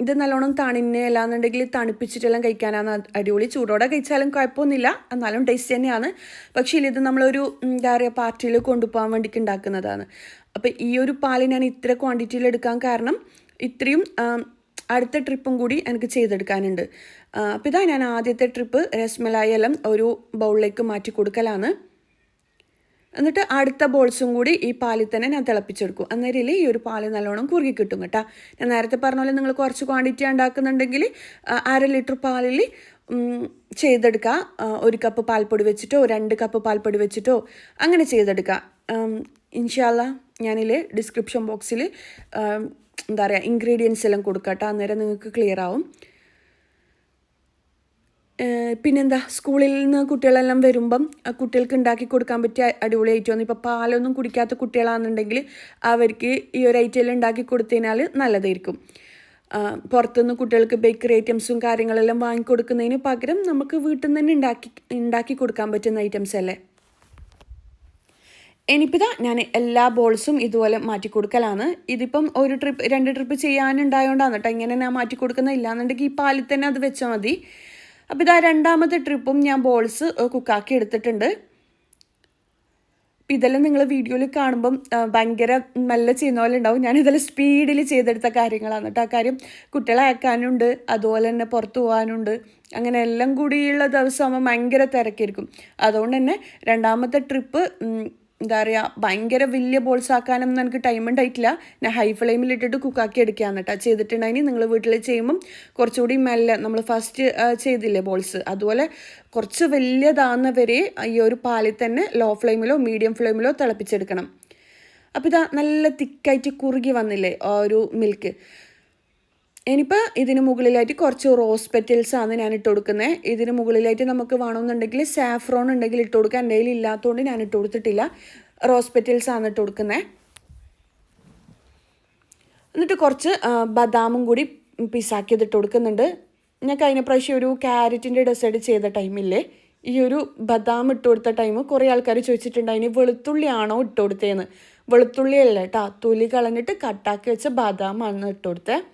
ഇത് നല്ലോണം തണിനെ അല്ലാന്നുണ്ടെങ്കിൽ തണുപ്പിച്ചിട്ടെല്ലാം കഴിക്കാനാണ് അടിപൊളി. ചൂടോടെ കഴിച്ചാലും കുഴപ്പമൊന്നുമില്ല, എന്നാലും ടേസ്റ്റ് തന്നെയാണ്. പക്ഷേ ഇത് നമ്മളൊരു എന്താ പറയുക പാർട്ടിയിൽ കൊണ്ടുപോകാൻ വേണ്ടിയിട്ട് ഉണ്ടാക്കുന്നതാണ്. അപ്പോൾ ഈ ഒരു പാല് ഞാൻ ഇത്ര ക്വാണ്ടിറ്റിയിൽ എടുക്കാൻ കാരണം ഇത്രയും അടുത്ത ട്രിപ്പും കൂടി എനിക്ക് ചെയ്തെടുക്കാനുണ്ട്. അപ്പോൾ ഇതാ ഞാൻ ആദ്യത്തെ ട്രിപ്പ് രസ്മലായി എല്ലാം ഒരു ബൗളിലേക്ക് മാറ്റി കൊടുക്കലാണ്. എന്നിട്ട് അടുത്ത ബോൾസും കൂടി ഈ പാലിൽ തന്നെ ഞാൻ തിളപ്പിച്ചെടുക്കും. അന്നേരം ഈ ഒരു പാല് നല്ലോണം കുറുകി കിട്ടും കേട്ടോ. ഞാൻ നേരത്തെ പറഞ്ഞ പോലെ നിങ്ങൾ കുറച്ച് ക്വാണ്ടിറ്റി ഉണ്ടാക്കുന്നുണ്ടെങ്കിൽ 1/2 ലിറ്റർ പാലിൽ ചെയ്തെടുക്കുക. 1 കപ്പ് പാൽപ്പൊടി വെച്ചിട്ടോ 2 കപ്പ് പാൽപ്പൊടി വെച്ചിട്ടോ അങ്ങനെ ചെയ്തെടുക്കുക. ഇൻഷാല്ലാ ഞാനിൽ ഡിസ്ക്രിപ്ഷൻ ബോക്സിൽ എന്താ പറയുക ഇൻഗ്രീഡിയൻസ് എല്ലാം കൊടുക്കാം കേട്ടോ. അന്നേരം നിങ്ങൾക്ക് ക്ലിയർ ആവും. പിന്നെന്താ സ്കൂളിൽ നിന്ന് കുട്ടികളെല്ലാം വരുമ്പം കുട്ടികൾക്ക് ഉണ്ടാക്കി കൊടുക്കാൻ പറ്റിയ അടിപൊളി ഐറ്റമാണ്. ഇപ്പോൾ പാലൊന്നും കുടിക്കാത്ത കുട്ടികളാണെന്നുണ്ടെങ്കിൽ അവർക്ക് ഈ ഒരു ഐറ്റം ഉണ്ടാക്കി കൊടുത്തതിനാൽ നല്ലതായിരിക്കും. പുറത്തുനിന്ന് കുട്ടികൾക്ക് ബേക്കറി ഐറ്റംസും കാര്യങ്ങളെല്ലാം വാങ്ങിക്കൊടുക്കുന്നതിന് പകരം നമുക്ക് വീട്ടിൽ നിന്ന് തന്നെ ഉണ്ടാക്കി കൊടുക്കാൻ പറ്റുന്ന ഐറ്റംസ് അല്ലേ. ഇനിയിപ്പോൾ ഞാൻ എല്ലാ ബോൾസും ഇതുപോലെ മാറ്റി കൊടുക്കലാണ്. ഇതിപ്പം 1 ട്രിപ്പ് 2 ട്രിപ്പ് ചെയ്യാനുണ്ടായതുകൊണ്ടാണ് കേട്ടോ ഇങ്ങനെ ഞാൻ മാറ്റി കൊടുക്കുന്നത്. ഇല്ലാന്നുണ്ടെങ്കിൽ ഈ പാലിൽ തന്നെ അത് വെച്ചാൽ മതി. അപ്പോൾ ഇതാ രണ്ടാമത്തെ ട്രിപ്പും ഞാൻ ബോൾസ് കുക്കാക്കി എടുത്തിട്ടുണ്ട്. ഇതെല്ലാം നിങ്ങൾ വീഡിയോയിൽ കാണുമ്പം ഭയങ്കര നല്ല ചെയ്യുന്ന പോലെ ഉണ്ടാവും. ഞാനിതെല്ലാം സ്പീഡിൽ ചെയ്തെടുത്ത കാര്യങ്ങളാണ് കേട്ടോ. ആ കാര്യം കുട്ടികളെ അയക്കാനുണ്ട്, അതുപോലെ തന്നെ പുറത്ത് പോകാനുണ്ട്, അങ്ങനെ എല്ലാം കൂടിയുള്ള ദിവസമാകുമ്പോൾ ഭയങ്കര തിരക്കായിരിക്കും. അതുകൊണ്ട് തന്നെ രണ്ടാമത്തെ ട്രിപ്പ് എന്താ പറയുക, ഭയങ്കര വലിയ ബോൾസ് ആക്കാനൊന്നും എനിക്ക് ടൈം ഉണ്ടായിട്ടില്ല. ഞാൻ ഹൈ ഫ്ലെയിമിലിട്ടിട്ട് കുക്കാക്കി എടുക്കുകയാണ് കേട്ടോ ചെയ്തിട്ടുണ്ടെങ്കിൽ. നിങ്ങൾ വീട്ടിൽ ചെയ്യുമ്പം കുറച്ചുകൂടി മെല്ലെ, നമ്മൾ ഫസ്റ്റ് ചെയ്തില്ലേ ബോൾസ്, അതുപോലെ കുറച്ച് വലിയതാകുന്നവരെ ഈ ഒരു പാലിൽ തന്നെ ലോ ഫ്ലെയിമിലോ മീഡിയം ഫ്ലെയിമിലോ തിളപ്പിച്ചെടുക്കണം. അപ്പോൾ ഇതാ നല്ല തിക്കായിട്ട് കുറുകി വന്നില്ലേ ആ ഒരു മിൽക്ക്. ഇനിയിപ്പോൾ ഇതിന് മുകളിലായിട്ട് കുറച്ച് റോസ് പെറ്റൽസാണ് ഞാൻ ഇട്ട് കൊടുക്കുന്നത്. ഇതിന് മുകളിലായിട്ട് നമുക്ക് വേണമെന്നുണ്ടെങ്കിൽ സാഫ്രോൺ ഉണ്ടെങ്കിൽ ഇട്ട് കൊടുക്കുക. എൻ്റെ കയ്യിൽ ഇല്ലാത്തതുകൊണ്ട് ഞാൻ ഇട്ട് കൊടുത്തിട്ടില്ല. റോസ് പെറ്റൽസാണ് ഇട്ട് കൊടുക്കുന്നത്. എന്നിട്ട് കുറച്ച് ബദാമും കൂടി പീസാക്കിയത് ഇട്ട് കൊടുക്കുന്നുണ്ട്. ഞാൻ കഴിഞ്ഞ പ്രാവശ്യം ഒരു ക്യാരറ്റിൻ്റെ ഡെസേർട്ട് ചെയ്ത ടൈമില്ലേ, ഈ ഒരു ബദാം ഇട്ട് കൊടുത്ത ടൈം കുറേ ആൾക്കാർ ചോദിച്ചിട്ടുണ്ട് അതിന് വെളുത്തുള്ളിയാണോ ഇട്ട് കൊടുത്തതെന്ന്. വെളുത്തുള്ളിയല്ല കേട്ടോ, തൊലി കളഞ്ഞിട്ട് കട്ടാക്കി വെച്ച ബദാമാണ് ഇട്ട് കൊടുത്തത്.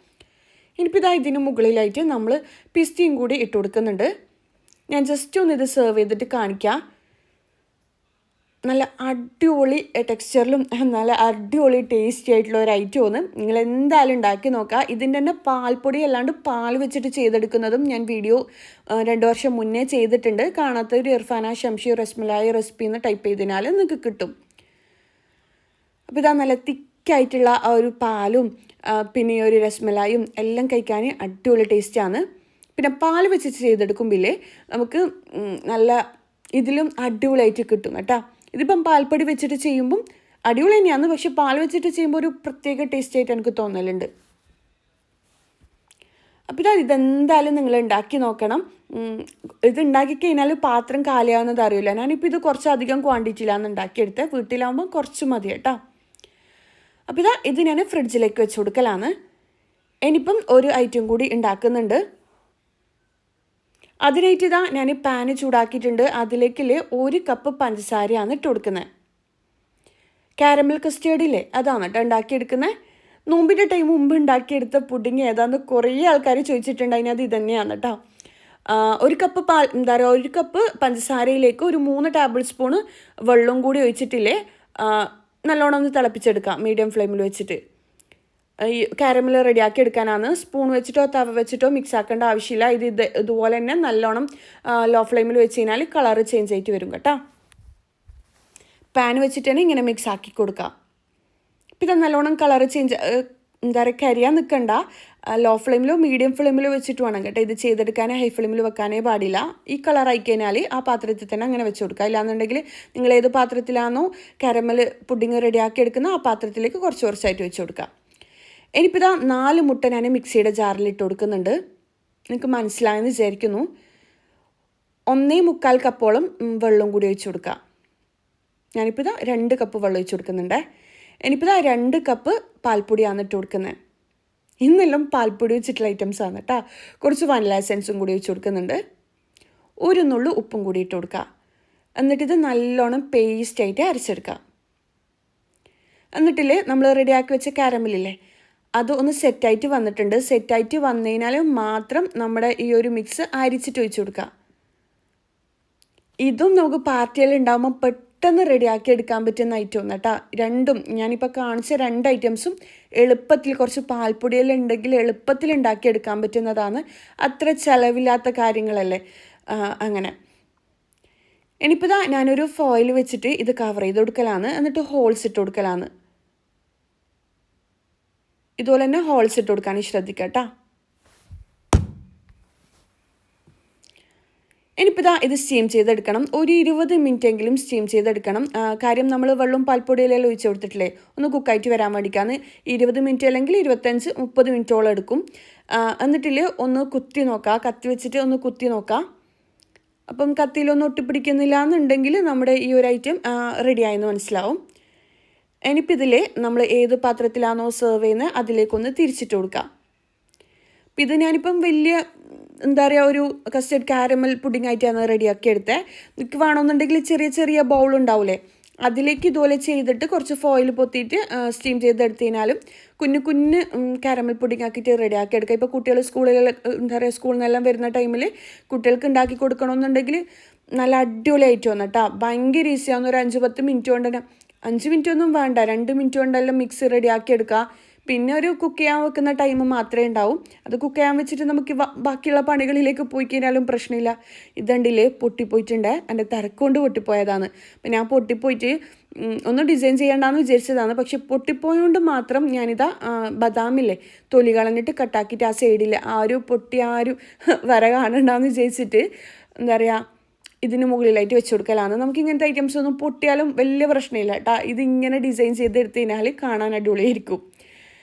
ഇനിയിപ്പോൾ ഇതാ ഇതിന് മുകളിലായിട്ട് നമ്മൾ പിസ്തയും കൂടി ഇട്ട് കൊടുക്കുന്നുണ്ട്. ഞാൻ ജസ്റ്റ് ഒന്ന് ഇത് സെർവ് ചെയ്തിട്ട് കാണിക്കാം. നല്ല അടിപൊളി ടെക്സ്ചറിലും നല്ല അടിപൊളി ടേസ്റ്റി ആയിട്ടുള്ള ഒരു ഐറ്റമാണ്. നിങ്ങൾ എന്തായാലും ഉണ്ടാക്കി നോക്കുക. ഇതിൻ്റെ തന്നെ പാൽപ്പൊടി അല്ലാണ്ട് പാൽ വെച്ചിട്ട് ചെയ്തെടുക്കുന്നതും ഞാൻ വീഡിയോ 2 വർഷം മുന്നേ ചെയ്തിട്ടുണ്ട്. കാണാത്തൊരു ഇർഫാന ഷംഷി റസ്മലായി റെസിപ്പി എന്ന് ടൈപ്പ് ചെയ്തതിനാൽ നിങ്ങൾക്ക് കിട്ടും. അപ്പോൾ ഇതാ നല്ല തിക്കായിട്ടുള്ള ആ ഒരു പാലും പിന്നെ ഒരു രസ്മലായും എല്ലാം കഴിക്കാൻ അടിപൊളി ടേസ്റ്റാണ്. പിന്നെ പാൽ വെച്ച് ചെയ്തെടുക്കുമ്പില്ലേ നമുക്ക് നല്ല ഇതിലും അടിപൊളിയായിട്ട് കിട്ടും കേട്ടോ. ഇതിപ്പം പാൽപ്പൊടി വെച്ചിട്ട് ചെയ്യുമ്പം അടിപൊളി തന്നെയാണ്, പക്ഷെ പാൽ വെച്ചിട്ട് ചെയ്യുമ്പോൾ ഒരു പ്രത്യേക ടേസ്റ്റ് ആയിട്ട് എനിക്ക് തോന്നലുണ്ട്. അപ്പോൾ ഇതെന്തായാലും നിങ്ങൾ ഉണ്ടാക്കി നോക്കണം. ഇത് ഉണ്ടാക്കി കഴിഞ്ഞാൽ പാത്രം കാലിയാവുന്നത് അറിയില്ല. ഞാനിപ്പോൾ ഇത് കുറച്ചധികം ക്വാണ്ടിറ്റിയിലാണ് ഉണ്ടാക്കിയെടുത്തത്. വീട്ടിലാവുമ്പോൾ കുറച്ച് മതി കേട്ടോ. അപ്പോൾ ഇത് ഞാൻ ഫ്രിഡ്ജിലേക്ക് വെച്ച് കൊടുക്കലാണ്. ഇനിയിപ്പം ഒരു ഐറ്റം കൂടി ഉണ്ടാക്കുന്നുണ്ട്. അതിനായിട്ട് ഞാൻ പാന് ചൂടാക്കിയിട്ടുണ്ട്. അതിലേക്ക് 1 കപ്പ് പഞ്ചസാരയാണ് ഇട്ട് കൊടുക്കുന്നത്. കാരമൽ കസ്റ്റേർഡില്ലേ അതാണ് കേട്ടോ ഉണ്ടാക്കിയെടുക്കുന്നത്. നോമ്പിൻ്റെ ടൈം മുമ്പ് ഉണ്ടാക്കിയെടുത്ത പുഡിങ് ഏതാണെന്ന് കുറേ ആൾക്കാർ ചോദിച്ചിട്ടുണ്ട്. അതിനകത്ത് ഇത് തന്നെയാണ് കേട്ടോ. 1 കപ്പ് എന്താ പറയുക, 1 കപ്പ് പഞ്ചസാരയിലേക്ക് ഒരു 3 ടേബിൾ സ്പൂണ് വെള്ളം കൂടി ഒഴിച്ചിട്ടില്ലേ നല്ലോണം ഒന്ന് തിളപ്പിച്ചെടുക്കാം മീഡിയം ഫ്ലെയിമിൽ വെച്ചിട്ട്. ഈ കാരമൽ റെഡിയാക്കി എടുക്കാനാണ്. സ്പൂൺ വെച്ചിട്ടോ തവ വെച്ചിട്ടോ മിക്സ് ആക്കേണ്ട ആവശ്യമില്ല. ഇതുപോലെ തന്നെ നല്ലോണം ലോ ഫ്ലെയിമിൽ വെച്ച് കഴിഞ്ഞാൽ കളറ് ചേഞ്ച് ആയിട്ട് വരും കേട്ടോ. പാൻ വെച്ചിട്ട് തന്നെ ഇങ്ങനെ മിക്സ് ആക്കി കൊടുക്കാം. ഇപ്പം ഇത് നല്ലോണം കളറ് ചേഞ്ച് എന്താ പറയുക കരിയാൻ നിൽക്കണ്ട. ലോ ഫ്ലെയിമിലോ മീഡിയം ഫ്ലെയിമിലോ വെച്ചിട്ട് വേണം കേട്ടോ ഇത് ചെയ്തെടുക്കാനേ. ഹൈ ഫ്ലെയിമിൽ വെക്കാനേ പാടില്ല. ഈ കളറായി കഴിഞ്ഞാൽ ആ പാത്രത്തിൽ തന്നെ അങ്ങനെ വെച്ച് കൊടുക്കുക. ഇല്ലാന്നുണ്ടെങ്കിൽ നിങ്ങൾ ഏത് പാത്രത്തിലാണോ കാരമൽ പുഡിങ് റെഡിയാക്കി എടുക്കുന്നത് ആ പാത്രത്തിലേക്ക് കുറച്ച് കുറച്ചായിട്ട് വെച്ച് കൊടുക്കുക. ഇനിയിപ്പോൾ 4 മുട്ട ഞാൻ മിക്സിയുടെ ജാറിൽ ഇട്ട് കൊടുക്കുന്നുണ്ട്. നിങ്ങൾക്ക് മനസ്സിലായെന്ന് വിചാരിക്കുന്നു. 1.25 കപ്പോളം വെള്ളം കൂടി ഒഴിച്ച് കൊടുക്കുക. ഞാനിപ്പോൾ 2 കപ്പ് വെള്ളം ഒഴിച്ച് കൊടുക്കുന്നുണ്ട്. ഇനിയിപ്പോൾ 2 കപ്പ് പാൽപ്പൊടിയാണ് ഇട്ട് കൊടുക്കുന്നത്. ഇന്നെല്ലാം പാൽപ്പൊടി വെച്ചിട്ടുള്ള ഐറ്റംസാണ് കേട്ടോ. കുറച്ച് വനില എസൻസും കൂടി ഒഴിച്ച് കൊടുക്കുന്നുണ്ട്. 1 നുള്ളു ഉപ്പും കൂടി ഇട്ട് കൊടുക്കുക. എന്നിട്ടിത് നല്ലോണം പേസ്റ്റായിട്ട് അരച്ചെടുക്കുക. എന്നിട്ടില്ലേ നമ്മൾ റെഡിയാക്കി വെച്ച കാരമലില്ലേ അത് ഒന്ന് സെറ്റായിട്ട് വന്നിട്ടുണ്ട്. സെറ്റായിട്ട് വന്നു കഴിഞ്ഞാൽ മാത്രം നമ്മുടെ ഈ ഒരു മിക്സ് അരിച്ചിട്ട് ഒഴിച്ച് കൊടുക്കുക. ഇതും നമുക്ക് പാർട്ടിയെല്ലാം ഉണ്ടാകുമ്പോൾ പെട്ടെന്ന് റെഡിയാക്കി എടുക്കാൻ പറ്റുന്ന ഐറ്റം കേട്ടോ. രണ്ടും ഞാനിപ്പോൾ കാണിച്ച 2 ഐറ്റംസും എളുപ്പത്തിൽ കുറച്ച് പാൽപ്പൊടിയെല്ലാം ഉണ്ടെങ്കിൽ എളുപ്പത്തിൽ ഉണ്ടാക്കിയെടുക്കാൻ പറ്റുന്നതാണ്. അത്ര ചിലവില്ലാത്ത കാര്യങ്ങളല്ലേ. അങ്ങനെ ഇനിയിപ്പോൾ ഞാനൊരു ഫോയിൽ വെച്ചിട്ട് ഇത് കവർ ചെയ്ത് കൊടുക്കലാണ്. എന്നിട്ട് ഹോൾസ് ഇട്ട് കൊടുക്കലാണ്. ഇതുപോലെ തന്നെ ഹോൾസ് ഇട്ട് കൊടുക്കാൻ ശ്രദ്ധിക്കുക കേട്ടോ. ഇനിയിപ്പോൾ ഇത് സ്റ്റീം ചെയ്തെടുക്കണം. ഒരു 20 മിനിറ്റെങ്കിലും സ്റ്റീം ചെയ്തെടുക്കണം. കാര്യം നമ്മൾ വെള്ളം പാൽപ്പൊടിയിലെല്ലാം ഒഴിച്ച് കൊടുത്തിട്ടില്ലേ ഒന്ന് കുക്കായിട്ട് വരാൻ വേണ്ടിയിട്ടാണ്. 20 മിനിറ്റ് അല്ലെങ്കിൽ 25-30 മിനിറ്റോളം എടുക്കും. എന്നിട്ടിൽ ഒന്ന് കുത്തി നോക്കുക, കത്തി വെച്ചിട്ട് ഒന്ന് കുത്തി നോക്കുക. അപ്പം കത്തിയിലൊന്നും ഒട്ടിപ്പിടിക്കുന്നില്ല എന്നുണ്ടെങ്കിൽ നമ്മുടെ ഈ ഒരു ഐറ്റം റെഡിയായെന്ന് മനസ്സിലാവും. ഇനിയിപ്പോൾ ഇതിൽ നമ്മൾ ഏത് പാത്രത്തിലാണോ സെർവ് ചെയ്യുന്നത് അതിലേക്കൊന്ന് തിരിച്ചിട്ട് കൊടുക്കാം. അപ്പം ഇത് ഞാനിപ്പം വലിയ എന്താ പറയുക ഒരു കസ്റ്റർഡ് കാരമൽ പുഡിംഗ് ആയിട്ടാണ് റെഡിയാക്കി എടുത്തത്. നിങ്ങൾക്ക് വേണമെന്നുണ്ടെങ്കിൽ ചെറിയ ചെറിയ ബൗൾ ഉണ്ടാവില്ലേ അതിലേക്ക് ഇതുപോലെ ചെയ്തിട്ട് കുറച്ച് ഫോയിൽ പൊത്തിയിട്ട് സ്റ്റീം ചെയ്തെടുത്ത് കഴിഞ്ഞാലും കുഞ്ഞു കുഞ്ഞ് കാരമൽ പുഡിംഗ് ആക്കിയിട്ട് റെഡിയാക്കി എടുക്കുക. ഇപ്പോൾ കുട്ടികൾ സ്കൂളിൽ എന്താ പറയുക സ്കൂളിൽ നിന്നെല്ലാം വരുന്ന ടൈമിൽ കുട്ടികൾക്ക് ഉണ്ടാക്കി കൊടുക്കണമെന്നുണ്ടെങ്കിൽ നല്ല അടിപൊളി ഐറ്റം ആണ് കേട്ടോ. ഭയങ്കര ഈസിയാവുന്ന ഒരു 5-10 മിനിറ്റ് കൊണ്ട് തന്നെ, 5 മിനിറ്റ് ഒന്നും വേണ്ട, 2 മിനിറ്റ് കൊണ്ടെല്ലാം മിക്സ് റെഡിയാക്കി എടുക്കുക. പിന്നെ ഒരു കുക്ക് ചെയ്യാൻ വെക്കുന്ന ടൈം മാത്രമേ ഉണ്ടാവും. അത് കുക്ക് ചെയ്യാൻ വെച്ചിട്ട് നമുക്ക് ബാക്കിയുള്ള പണികളിലേക്ക് പോയി കഴിഞ്ഞാലും പ്രശ്നമില്ല. ഇതുണ്ടില്ലേ പൊട്ടിപ്പോയിട്ടുണ്ട്, എൻ്റെ തിരക്കുകൊണ്ട് പൊട്ടിപ്പോയതാണ്. അപ്പം ഞാൻ പൊട്ടിപ്പോയിട്ട് ഒന്ന് ഡിസൈൻ ചെയ്യേണ്ടെന്ന് വിചാരിച്ചതാണ്. പക്ഷെ പൊട്ടിപ്പോയതുകൊണ്ട് മാത്രം ഞാനിതാ ബദാമില്ലേ തൊലി കളഞ്ഞിട്ട് കട്ടാക്കിയിട്ട് ആ സൈഡിൽ ആ ഒരു വര കാണണ്ടെന്ന് വിചാരിച്ചിട്ട് എന്താ പറയുക ഇതിന് മുകളിലായിട്ട് വെച്ച് കൊടുക്കലാണ്. നമുക്ക് ഇങ്ങനത്തെ ഐറ്റംസ് ഒന്നും പൊട്ടിയാലും വലിയ പ്രശ്നമില്ല കേട്ടോ. ഇതിങ്ങനെ ഡിസൈൻ ചെയ്തെടുത്ത് കഴിഞ്ഞാൽ കാണാൻ അടിപൊളിയായിരിക്കും.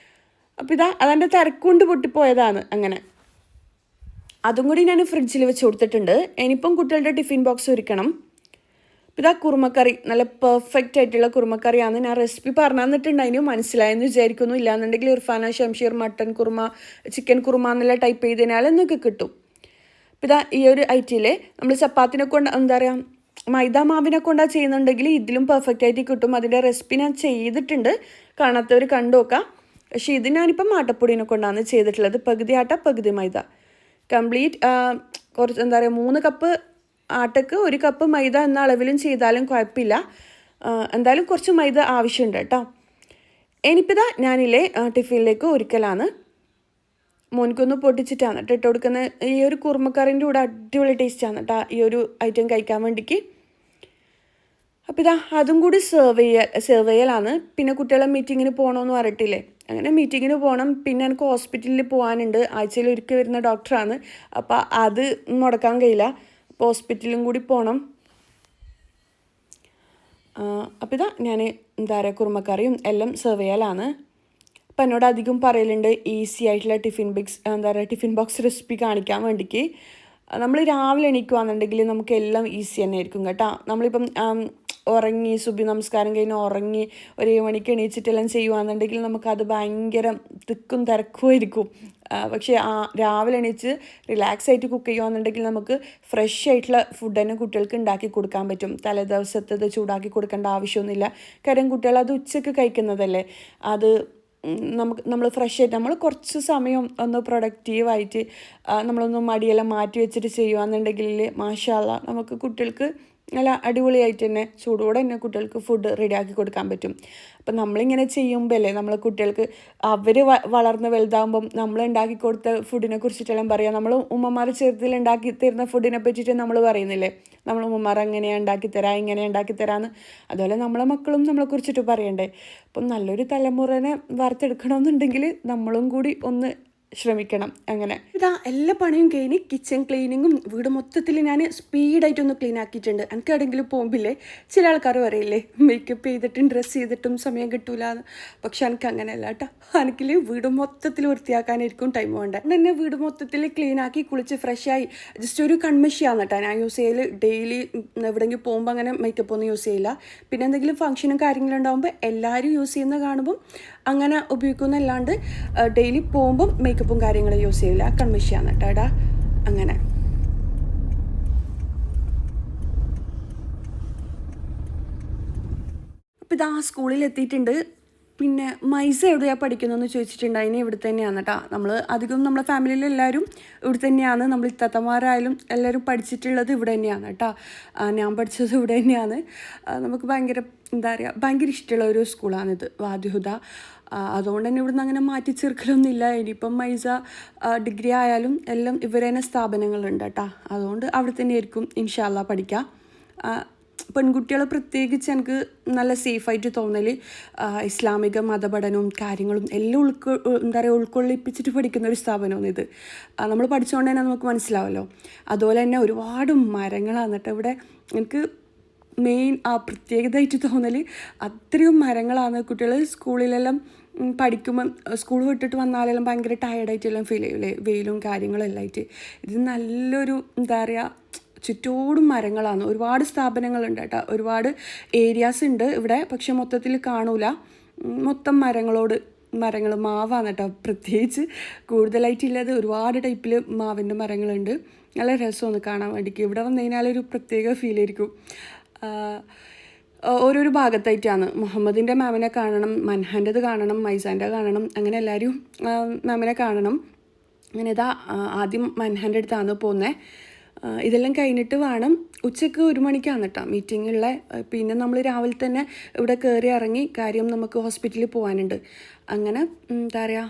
അപ്പോൾ അതെൻ്റെ തിരക്കുകൊണ്ട് പൊട്ടിപ്പോയതാണ്. അങ്ങനെ അതും കൂടി ഞാൻ ഫ്രിഡ്ജിൽ വെച്ച് കൊടുത്തിട്ടുണ്ട്. ഇനിയിപ്പം കുട്ടികളുടെ ടിഫിൻ ബോക്സ് ഒരുക്കണം. ഇതാ കുറുമക്കറി, നല്ല പെർഫെക്റ്റ് ആയിട്ടുള്ള കുറുമക്കറിയാണ്. ഞാൻ റെസിപ്പി പറഞ്ഞു തന്നിട്ടുണ്ടായിരുന്നു, മനസ്സിലായെന്ന് വിചാരിക്കുന്നു. ഇല്ലാന്നുണ്ടെങ്കിൽ ഇർഫാന ഷംഷീർ മട്ടൻ കുറുമ, ചിക്കൻ കുറുമ എന്നുള്ള ടൈപ്പ് ചെയ്തതിനാൽ എന്നൊക്കെ കിട്ടും. ഇതാ ഈ ഒരു ഐറ്റിയിൽ നമ്മൾ ചപ്പാത്തിനെ കൊണ്ട് എന്താ പറയുക മൈദ മാവിനെ കൊണ്ടാണ് ചെയ്യുന്നുണ്ടെങ്കിൽ ഇതിലും പെർഫെക്റ്റ് ആയിട്ട് കിട്ടും. അതിൻ്റെ റെസിപ്പി ഞാൻ ചെയ്തിട്ടുണ്ട്, കാണാത്തവർ കണ്ടു നോക്കാം. പക്ഷേ ഇത് ഞാനിപ്പം ആട്ടപ്പൊടിനെ കൊണ്ടാണ് ചെയ്തിട്ടുള്ളത്. പകുതി ആട്ട പകുതി മൈദ, കംപ്ലീറ്റ് കുറച്ച് എന്താ പറയുക 3 കപ്പ് ആട്ടക്ക് 1 കപ്പ് മൈദ എന്ന അളവിലും ചെയ്താലും കുഴപ്പമില്ല. എന്തായാലും കുറച്ച് മൈദ ആവശ്യമുണ്ട് കേട്ടോ. ഇനിയിപ്പോൾ ഞാനില്ലേ ടിഫിനിലേക്ക് ഒരുക്കലാണ്. മോനിക്കൊന്ന് പൊട്ടിച്ചിട്ടാണ് കേട്ടോ ഇട്ട് കൊടുക്കുന്നത്. ഈ ഒരു കുറുമക്കറിൻ്റെ കൂടെ അടിപൊളി ടേസ്റ്റാണ് കേട്ടോ ഈ ഒരു ഐറ്റം കഴിക്കാൻ വേണ്ടിക്ക്. അപ്പോൾ അതും കൂടി സെർവ് ചെയ്യലാണ്. പിന്നെ കുട്ടികളെ മീറ്റിങ്ങിന് പോകണമെന്ന് പറഞ്ഞിട്ടില്ലേ, അങ്ങനെ മീറ്റിങ്ങിന് പോകണം. പിന്നെ എനിക്ക് ഹോസ്പിറ്റലിൽ പോകാനുണ്ട്, ആഴ്ചയിൽ ഒരിക്കൽ വരുന്ന ഡോക്ടറാണ്. അപ്പോൾ അത് മുടക്കാൻ കഴിയില്ല, അപ്പോൾ ഹോസ്പിറ്റലും കൂടി പോകണം. അപ്പോൾ ഞാൻ എന്താ പറയുക കുറുമക്കറിയും എല്ലാം സെർവ് ചെയ്യലാണ്. അപ്പം എന്നോട് അധികം പറയലുണ്ട് ഈസി ആയിട്ടുള്ള ടിഫിൻ ബോക്സ് റെസിപ്പി കാണിക്കാൻ വേണ്ടിക്ക്. നമ്മൾ രാവിലെ എണീക്കുകയാണെന്നുണ്ടെങ്കിൽ നമുക്ക് എല്ലാം ഈസി തന്നെ ആയിരിക്കും കേട്ടോ. നമ്മളിപ്പം ഉറങ്ങി സുബി നമസ്കാരം കഴിഞ്ഞ് ഉറങ്ങി 1 മണിക്ക് എണീച്ചിട്ടെല്ലാം ചെയ്യുകയാണെന്നുണ്ടെങ്കിൽ നമുക്കത് ഭയങ്കര തിക്കും തിരക്കുമായിരിക്കും. പക്ഷേ രാവിലെ എണീച്ച് റിലാക്സ് ആയിട്ട് കുക്ക് ചെയ്യുകയാണെന്നുണ്ടെങ്കിൽ നമുക്ക് ഫ്രഷ് ആയിട്ടുള്ള ഫുഡ് തന്നെ കുട്ടികൾക്ക് ഉണ്ടാക്കി കൊടുക്കാൻ പറ്റും. തലേദിവസത്തത് ചൂടാക്കി കൊടുക്കേണ്ട ആവശ്യമൊന്നുമില്ല. കാര്യം കുട്ടികൾ അത് ഉച്ചയ്ക്ക് കഴിക്കുന്നതല്ലേ. അത് നമ്മൾ ഫ്രഷ് ആയിട്ട് നമ്മൾ കുറച്ച് സമയം ഒന്ന് പ്രൊഡക്റ്റീവായിട്ട് നമ്മളൊന്ന് മടിയെല്ലാം മാറ്റി വെച്ചിട്ട് ചെയ്യുകയാണെന്നുണ്ടെങ്കിൽ മാഷാ അല്ലാ നമുക്ക് കുട്ടികൾക്ക് നല്ല അടിപൊളിയായിട്ട് തന്നെ ചൂടോടെ തന്നെ കുട്ടികൾക്ക് ഫുഡ് റെഡിയാക്കി കൊടുക്കാൻ പറ്റും. അപ്പം നമ്മളിങ്ങനെ ചെയ്യുമ്പോൾ അല്ലേ നമ്മൾ കുട്ടികൾക്ക് അവർ വളർന്ന് വലുതാകുമ്പം നമ്മൾ ഉണ്ടാക്കി കൊടുത്ത ഫുഡിനെ കുറിച്ചിട്ടെല്ലാം പറയാം. നമ്മൾ ഉമ്മമാർ ചെറുതിൽ ഉണ്ടാക്കി തരുന്ന ഫുഡിനെ പറ്റിയിട്ട് നമ്മൾ പറയുന്നില്ലേ, നമ്മൾ ഉമ്മമാർ അങ്ങനെയാണ് ഉണ്ടാക്കിത്തരാം ഇങ്ങനെ ഉണ്ടാക്കിത്തരാമെന്ന്. അതുപോലെ നമ്മളെ മക്കളും നമ്മളെ കുറിച്ചിട്ട് പറയണ്ടേ. അപ്പം നല്ലൊരു തലമുറനെ വാർത്തെടുക്കണമെന്നുണ്ടെങ്കിൽ നമ്മളും കൂടി ഒന്ന് ശ്രമിക്കണം. അങ്ങനെ എല്ലാ പണിയും കഴിഞ്ഞ് കിച്ചൺ ക്ലീനിങ്ങും വീട് മൊത്തത്തിൽ ഞാൻ സ്പീഡായിട്ടൊന്ന് ക്ലീൻ ആക്കിയിട്ടുണ്ട്. എനിക്ക് എവിടെയെങ്കിലും പോകുമ്പില്ലേ ചില ആൾക്കാർ പറയില്ലേ മേക്കപ്പ് ചെയ്തിട്ടും ഡ്രസ്സ് ചെയ്തിട്ടും സമയം കിട്ടൂല എന്ന്. പക്ഷെ എനിക്ക് അങ്ങനെയല്ല കേട്ടോ. എനിക്കിൽ വീട് മൊത്തത്തിൽ വൃത്തിയാക്കാനായിരിക്കും ടൈം വേണ്ടത്. അതുകൊണ്ട് തന്നെ വീട് മൊത്തത്തിൽ ക്ലീൻ ആക്കി കുളിച്ച് ഫ്രഷായി ജസ്റ്റ് ഒരു കൺമഷിയാണ് കേട്ടോ ഞാൻ യൂസ് ചെയ്യൽ. ഡെയിലി എവിടെയെങ്കിലും പോകുമ്പോൾ അങ്ങനെ മേക്കപ്പ് ഒന്നും യൂസ് ചെയ്യില്ല. പിന്നെ എന്തെങ്കിലും ഫംഗ്ഷനും കാര്യങ്ങളും ഉണ്ടാകുമ്പോൾ എല്ലാവരും യൂസ് ചെയ്യുന്ന കാണുമ്പം അങ്ങനെ ഉപയോഗിക്കുന്നല്ലാണ്ട് ഡെയിലി പോകുമ്പം മേക്കപ്പും കാര്യങ്ങളും യൂസ് ചെയ്യില്ല. കൺമിഷിയാണ് കേട്ടോ അങ്ങനെ. അപ്പോൾ സ്കൂളിൽ എത്തിയിട്ടുണ്ട്. പിന്നെ മൈസ എവിടെയാണ് പഠിക്കുന്നതെന്ന് ചോദിച്ചിട്ടുണ്ട്. അതിന് ഇവിടെ തന്നെയാണ് കേട്ടോ. നമ്മൾ അധികം നമ്മളെ ഫാമിലിയിൽ എല്ലാവരും ഇവിടെ തന്നെയാണ്. നമ്മൾ ഇത്താത്തമാരായാലും എല്ലാവരും പഠിച്ചിട്ടുള്ളത് ഇവിടെ തന്നെയാണ് കേട്ടോ. ഞാൻ പഠിച്ചത് ഇവിടെ തന്നെയാണ്. നമുക്ക് ഭയങ്കര ഭയങ്കര ഇഷ്ടമുള്ള ഒരു സ്കൂളാണിത്, വാദിഹുദ. അതുകൊണ്ട് തന്നെ ഇവിടുന്ന് അങ്ങനെ മാറ്റി ചേർക്കലൊന്നുമില്ല. ഇനിയിപ്പം മൈസ ഡിഗ്രി ആയാലും എല്ലാം ഇവർ തന്നെ സ്ഥാപനങ്ങളുണ്ട് കേട്ടോ. അതുകൊണ്ട് അവിടെ തന്നെ ആയിരിക്കും ഇൻഷാ അല്ലാ പഠിക്കുക. പെൺകുട്ടികളെ പ്രത്യേകിച്ച് എനിക്ക് നല്ല സേഫായിട്ട് തോന്നൽ ഇസ്ലാമിക മതപഠനവും കാര്യങ്ങളും എല്ലാം ഉൾക്കൊള്ളിപ്പിച്ചിട്ട് പഠിക്കുന്ന ഒരു സ്ഥാപനമാണ് ഇത്. നമ്മൾ പഠിച്ചുകൊണ്ട് തന്നെ നമുക്ക് മനസ്സിലാവല്ലോ. അതുപോലെ തന്നെ ഒരുപാട് മരങ്ങളാണ് കേട്ടോ ഇവിടെ. എനിക്ക് മെയിൻ പ്രത്യേകതയായിട്ട് തോന്നൽ അത്രയും മരങ്ങളാണ്. കുട്ടികൾ സ്കൂളിലെല്ലാം പഠിക്കുമ്പം സ്കൂൾ വിട്ടിട്ട് വന്നാലെല്ലാം ഭയങ്കര ടയർഡായിട്ടെല്ലാം ഫീൽ ചെയ്യൂലേ, വെയിലും കാര്യങ്ങളും എല്ലാം ആയിട്ട്. ഇത് നല്ലൊരു ചുറ്റോടും മരങ്ങളാണ്. ഒരുപാട് സ്ഥാപനങ്ങളുണ്ട് കേട്ടോ, ഒരുപാട് ഏരിയാസ് ഉണ്ട് ഇവിടെ. പക്ഷെ മൊത്തത്തിൽ കാണൂല, മൊത്തം മരങ്ങൾ മാവാണ് കേട്ടോ. പ്രത്യേകിച്ച് കൂടുതലായിട്ടില്ലാതെ ഒരുപാട് ടൈപ്പിൽ മാവിൻ്റെ മരങ്ങളുണ്ട്. നല്ല രസമൊന്ന് കാണാൻ വേണ്ടിക്ക്. ഇവിടെ വന്നു കഴിഞ്ഞാൽ ഒരു പ്രത്യേക ഫീലായിരിക്കും. ഓരോരോ ഭാഗത്തായിട്ടാണ്. മുഹമ്മദിൻ്റെ മാമിനെ കാണണം, മൻഹാൻ്റെത് കാണണം, മൈസാൻ്റെ കാണണം, അങ്ങനെ എല്ലാവരും മാമിനെ കാണണം. അങ്ങനെ ഇതാ ആദ്യം മൻഹാൻ്റെ അടുത്താണ് പോകുന്നത്. ഇതെല്ലാം കഴിഞ്ഞിട്ട് വേണം, ഉച്ചയ്ക്ക് 1 മണിക്കാണ് കേട്ടോ മീറ്റിങ്ങുള്ള. പിന്നെ നമ്മൾ രാവിലെ തന്നെ ഇവിടെ കയറി ഇറങ്ങി, കാര്യം നമുക്ക് ഹോസ്പിറ്റലിൽ പോകാനുണ്ട്. അങ്ങനെ എന്താ പറയുക,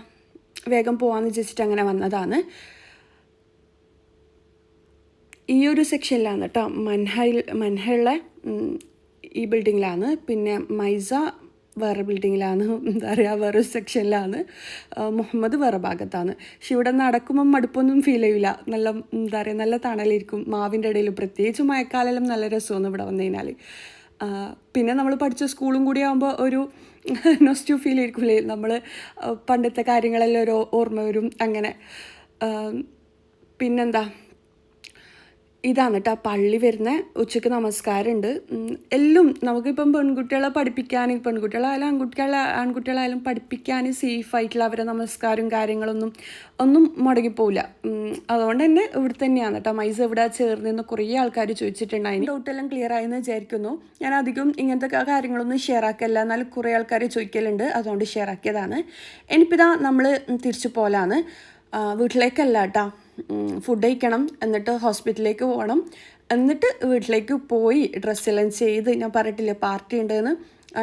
വേഗം പോകാമെന്ന് വിചാരിച്ചിട്ട് അങ്ങനെ വന്നതാണ്. ഈ ഒരു സെക്ഷനിലാണ് കേട്ടോ മൻഹയുള്ള ഈ ബിൽഡിങ്ങിലാണ്. പിന്നെ മൈസ വേറെ ബിൽഡിങ്ങിലാണ്, എന്താ പറയുക, വേറെ സെക്ഷനിലാണ്. മുഹമ്മദ് വേറെ ഭാഗത്താണ്. പക്ഷെ ഇവിടെ നടക്കുമ്പം മടുപ്പൊന്നും ഫീൽ ചെയ്യില്ല. നല്ല എന്താ പറയുക, നല്ല തണലിരിക്കും മാവിൻ്റെ ഇടയിൽ. പ്രത്യേകിച്ച് മഴക്കാലം നല്ല രസമാണ് ഇവിടെ വന്നു കഴിഞ്ഞാൽ. പിന്നെ നമ്മൾ പഠിച്ച സ്കൂളും കൂടി ആകുമ്പോൾ ഒരു നൊസ്റ്റു ഫീൽ ആയിരിക്കില്ലേ, നമ്മൾ പണ്ടത്തെ കാര്യങ്ങളെല്ലാം ഒരു ഓർമ്മ വരും. അങ്ങനെ പിന്നെന്താ, ഇതാണ് കേട്ടോ പള്ളി വരുന്ന. ഉച്ചയ്ക്ക് നമസ്കാരമുണ്ട്. എല്ലാം നമുക്കിപ്പം പെൺകുട്ടികളെ പഠിപ്പിക്കാൻ, പെൺകുട്ടികളായാലും ആൺകുട്ടികളായാലും പഠിപ്പിക്കാൻ സേഫായിട്ടുള്ള അവരെ നമസ്കാരവും കാര്യങ്ങളൊന്നും മുടങ്ങിപ്പോവില്ല. അതുകൊണ്ട് തന്നെ ഇവിടെ തന്നെയാണ് കേട്ടോ. മൈസ ഇവിടെ ചേർന്നിരുന്ന കുറേ ആൾക്കാർ ചോദിച്ചിട്ടുണ്ടായിരുന്നു. ഡൗട്ടെല്ലാം ക്ലിയർ ആയെന്ന് വിചാരിക്കുന്നു. ഞാൻ അധികം ഇങ്ങനത്തെ കാര്യങ്ങളൊന്നും ഷെയർ ആക്കില്ല, എന്നാലും കുറേ ആൾക്കാർ ചോദിക്കലുണ്ട്, അതുകൊണ്ട് ഷെയർ ആക്കിയതാണ്. ഇനിയിപ്പോൾ ഇതാ നമ്മൾ തിരിച്ചു പോലാണ്. വീട്ടിലേക്കല്ല കേട്ടോ, ഫുഡ് കഴിക്കണം, എന്നിട്ട് ഹോസ്പിറ്റലിലേക്ക് പോകണം, എന്നിട്ട് വീട്ടിലേക്ക് പോയി ഡ്രസ്സെല്ലാം ചെയ്ത്, ഞാൻ പറഞ്ഞിട്ടില്ലേ പാർട്ടി ഉണ്ടെന്ന്,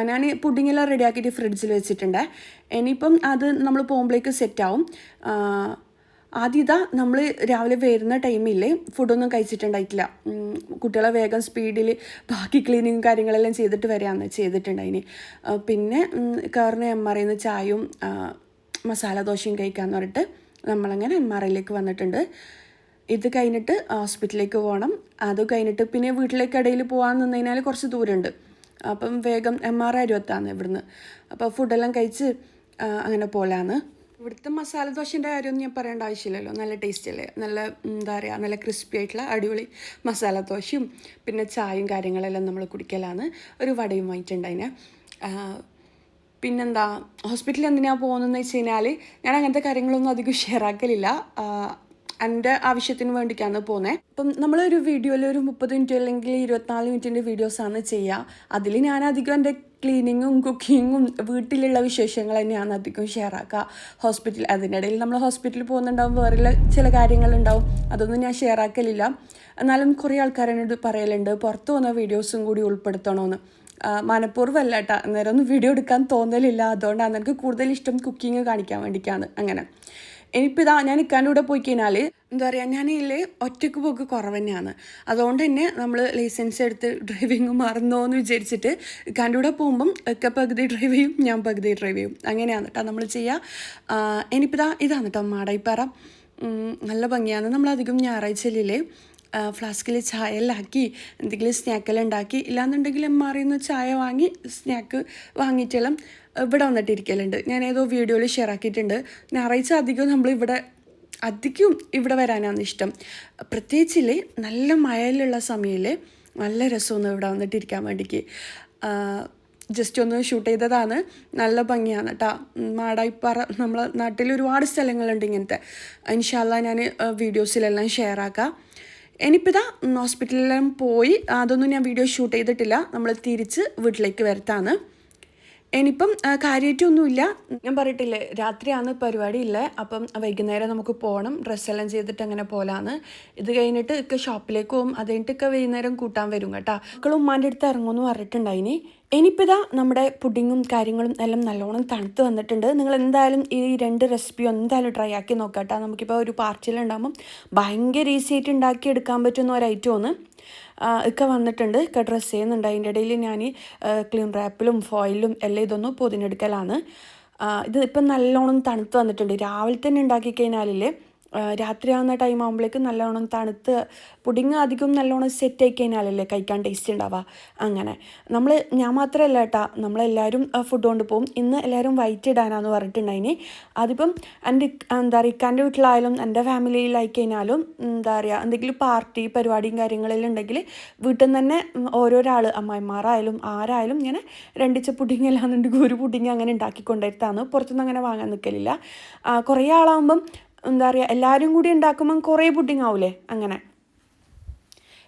ഞാൻ പുഡിങ്ങെല്ലാം റെഡിയാക്കിയിട്ട് ഫ്രിഡ്ജിൽ വെച്ചിട്ടുണ്ട്. ഇനിയിപ്പം അത് നമ്മൾ പോകുമ്പോഴേക്ക് സെറ്റാവും. ആദ്യം ഇതാ നമ്മൾ രാവിലെ വരുന്ന ടൈമില്ലേ ഫുഡൊന്നും കഴിച്ചിട്ടുണ്ടായിട്ടില്ല. കുട്ടികളെ വേഗം സ്പീഡിൽ ബാക്കി ക്ലീനിങ്ങും കാര്യങ്ങളെല്ലാം ചെയ്തിട്ട് വരികയാണ് ചെയ്തിട്ടുണ്ടായിന്. പിന്നെ കയറുന്ന MRIന്ന് ചായയും മസാല ദോശയും കഴിക്കാമെന്ന് പറഞ്ഞിട്ട് നമ്മളങ്ങനെ MRIയിലേക്ക് വന്നിട്ടുണ്ട്. ഇത് കഴിഞ്ഞിട്ട് ഹോസ്പിറ്റലിലേക്ക് പോകണം. അത് കഴിഞ്ഞിട്ട് പിന്നെ വീട്ടിലേക്ക് ഇടയിൽ പോകാൻ നിന്ന് കഴിഞ്ഞാൽ കുറച്ച് ദൂരമുണ്ട്. അപ്പം വേഗം MRI അരുവത്താണ് ഇവിടുന്ന്. അപ്പോൾ ഫുഡെല്ലാം കഴിച്ച് അങ്ങനെ പോലാണ്. ഇവിടുത്തെ മസാല ദോശൻ്റെ കാര്യമൊന്നും ഞാൻ പറയേണ്ട ആവശ്യമില്ലല്ലോ, നല്ല ടേസ്റ്റ് അല്ലേ, നല്ല എന്താ പറയുക, നല്ല ക്രിസ്പി ആയിട്ടുള്ള അടിപൊളി മസാല ദോശയും പിന്നെ ചായയും കാര്യങ്ങളെല്ലാം നമ്മൾ കുടിക്കലാണ്. ഒരു വടയും വാങ്ങിയിട്ടുണ്ടതിന്. പിന്നെന്താ, ഹോസ്പിറ്റലിൽ എന്തിനാണ് പോകുന്നതെന്ന് വെച്ച് കഴിഞ്ഞാൽ ഞാൻ അങ്ങനത്തെ കാര്യങ്ങളൊന്നും അധികം ഷെയർ ആക്കലില്ല. എൻ്റെ ആവശ്യത്തിന് വേണ്ടിയിട്ടാണ് പോകുന്നത്. അപ്പം നമ്മളൊരു വീഡിയോയിൽ ഒരു 30 മിനിറ്റ് അല്ലെങ്കിൽ 24 മിനിറ്റിൻ്റെ വീഡിയോസാണ് ചെയ്യുക. അതിൽ ഞാൻ അധികം എൻ്റെ ക്ലീനിങ്ങും കുക്കിങ്ങും വീട്ടിലുള്ള വിശേഷങ്ങൾ തന്നെയാണ് അധികം ഷെയർ ആക്കുക. അതിൻ്റെ ഇടയിൽ നമ്മൾ ഹോസ്പിറ്റലിൽ പോകുന്നുണ്ടാവും, വേറെ ചില കാര്യങ്ങളുണ്ടാവും, അതൊന്നും ഞാൻ ഷെയർ ആക്കലില്ല. എന്നാലും കുറേ ആൾക്കാരെന്നോട് പറയലുണ്ട് പുറത്ത് പോകുന്ന വീഡിയോസും കൂടി ഉൾപ്പെടുത്തണമെന്ന്. മനഃപൂർവ്വമല്ല കേട്ടോ, അന്നേരം ഒന്നും വീഡിയോ എടുക്കാൻ തോന്നലില്ല. അതുകൊണ്ടാണ് എനിക്ക് കൂടുതൽ ഇഷ്ടം കുക്കിങ് കാണിക്കാൻ വേണ്ടിയിട്ടാണ്. അങ്ങനെ ഇനിയിപ്പോൾ ഇതാ ഞാൻ ഇക്കാൻ്റെ കൂടെ പോയി കഴിഞ്ഞാൽ എന്താ പറയുക, ഞാനിതിൽ ഒറ്റയ്ക്ക് പോക്ക് കുറവ് തന്നെയാണ്. അതുകൊണ്ട് തന്നെ നമ്മൾ ലൈസൻസ് എടുത്ത് ഡ്രൈവിങ് മറന്നോ എന്ന് വിചാരിച്ചിട്ട് ഇക്കാൻ്റെ കൂടെ പോകുമ്പം ഒക്കെ പകുതി ഡ്രൈവ് ചെയ്യും, ഞാൻ പകുതി ഡ്രൈവ് ചെയ്യും. അങ്ങനെയാണ് കേട്ടോ നമ്മൾ ചെയ്യുക. ഇനിയിപ്പോൾ ഇതാണ് കേട്ടോ മാടായിപ്പാറ. നല്ല ഭംഗിയാണ്. നമ്മളധികം ഞായറാഴ്ചയിലെ ഫ്ലാസ്കിൽ ചായ എല്ലാം ആക്കി എന്തെങ്കിലും സ്നാക്കെല്ലാം ഉണ്ടാക്കി, ഇല്ലാന്നുണ്ടെങ്കിൽ MRIന്ന് ചായ വാങ്ങി സ്നാക്ക് വാങ്ങിയിട്ടെല്ലാം ഇവിടെ വന്നിട്ടിരിക്കലുണ്ട്. ഞാൻ ഏതോ വീഡിയോയിൽ ഷെയർ ആക്കിയിട്ടുണ്ട്. ഞായറാഴ്ച അധികം ഇവിടെ വരാനാണ് ഇഷ്ടം. പ്രത്യേകിച്ചില്ലേ നല്ല മഴയിലുള്ള സമയത്തിൽ നല്ല രസമൊന്ന് ഇവിടെ വന്നിട്ടിരിക്കാൻ വേണ്ടിക്ക്. ജസ്റ്റ് ഒന്ന് ഷൂട്ട് ചെയ്തതാണ്. നല്ല ഭംഗിയാണ് കേട്ടോ മാടായിപ്പാറ. നമ്മളെ നാട്ടിൽ ഒരുപാട് സ്ഥലങ്ങളുണ്ട് ഇങ്ങനത്തെ. ഇൻഷാ അല്ലാഹ് ഞാൻ വീഡിയോസിലെല്ലാം ഷെയർ ആക്കാം. ഇനിയിപ്പോൾ ഇതാ ഹോസ്പിറ്റലിലെല്ലാം പോയി, അതൊന്നും ഞാൻ വീഡിയോ ഷൂട്ട് ചെയ്തിട്ടില്ല. നമ്മൾ തിരിച്ച് വീട്ടിലേക്ക് വരത്താണ്. ഇനിയിപ്പം കാര്യമായിട്ടൊന്നുമില്ല. ഞാൻ പറഞ്ഞിട്ടില്ലേ രാത്രിയാണ് പരിപാടിയില്ലേ, അപ്പം വൈകുന്നേരം നമുക്ക് പോകണം, ഡ്രസ്സെല്ലാം ചെയ്തിട്ട് അങ്ങനെ പോലാന്ന്. ഇത് കഴിഞ്ഞിട്ട് ഒക്കെ ഷോപ്പിലേക്ക് പോകും. അത് കഴിഞ്ഞിട്ടൊക്കെ വൈകുന്നേരം കൂട്ടാൻ വരും കേട്ടോ. മക്കളും ഉമ്മാൻ്റെ അടുത്ത് ഇറങ്ങുമെന്ന് പറഞ്ഞിട്ടുണ്ടായിനി. ഇനിയിപ്പോൾ ഇതാ നമ്മുടെ പുഡിങ്ങും കാര്യങ്ങളും എല്ലാം നല്ലോണം തണുത്ത് വന്നിട്ടുണ്ട്. നിങ്ങൾ എന്തായാലും ഈ 2 റെസിപ്പിയും എന്തായാലും ട്രൈ ആക്കി നോക്കാം കേട്ടോ. നമുക്കിപ്പോൾ ഒരു പാർട്ടിയിലുണ്ടാകുമ്പം ഭയങ്കര ഈസി ആയിട്ട് ഉണ്ടാക്കിയെടുക്കാൻ പറ്റുന്ന ഒരു ഐറ്റമാണ്. ഒക്കെ വന്നിട്ടുണ്ട്, ഒക്കെ ഡ്രസ്സ് ചെയ്യുന്നുണ്ട്. അതിൻ്റെ ഇടയിൽ ഞാൻ ക്ലീൻ റാപ്പിലും ഫോയിലും എല്ലാം ഇതൊന്നും പൊതിഞ്ഞെടുക്കലാണ്. ഇത് ഇപ്പം നല്ലോണം തണുത്ത് വന്നിട്ടുണ്ട്. രാവിലെ തന്നെ ഉണ്ടാക്കി കഴിഞ്ഞാലില്ലേ രാത്രിയാവുന്ന ടൈം ആകുമ്പോഴേക്ക് നല്ലോണം തണുത്ത് പുഡിങ് അധികം നല്ലോണം സെറ്റ് ആയി കഴിഞ്ഞാലല്ലേ കഴിക്കാൻ ടേസ്റ്റ് ഉണ്ടാവുക. അങ്ങനെ ഞാൻ മാത്രമല്ല കേട്ടോ, നമ്മളെല്ലാവരും ഫുഡ് കൊണ്ട് പോകും. ഇന്ന് എല്ലാവരും വൈറ്റ് ഇടാനാന്ന് പറഞ്ഞിട്ടുണ്ടായിന്. അതിപ്പം എൻ്റെ എന്താ പറയുക ഇക്കാൻ്റെ വീട്ടിലായാലും എൻ്റെ ഫാമിലിയിലായി കഴിഞ്ഞാലും എന്താ പറയുക എന്തെങ്കിലും പാർട്ടി പരിപാടിയും കാര്യങ്ങളെല്ലാം ഉണ്ടെങ്കിൽ വീട്ടിൽ നിന്ന് തന്നെ ഓരോരാൾ അമ്മായിമാരായാലും ആരായാലും ഇങ്ങനെ 2 പുഡിങ് എല്ലാന്നുണ്ടെങ്കിൽ ഒരു പുഡിങ് അങ്ങനെ ഉണ്ടാക്കിക്കൊണ്ടിരുത്താണ്. പുറത്തുനിന്ന് അങ്ങനെ വാങ്ങാൻ നിൽക്കലില്ല. കുറേ ആളാകുമ്പം എന്താ പറയുക എല്ലാവരും കൂടി ഉണ്ടാക്കുമ്പം കുറേ പുഡിങ് ആവില്ലേ. അങ്ങനെ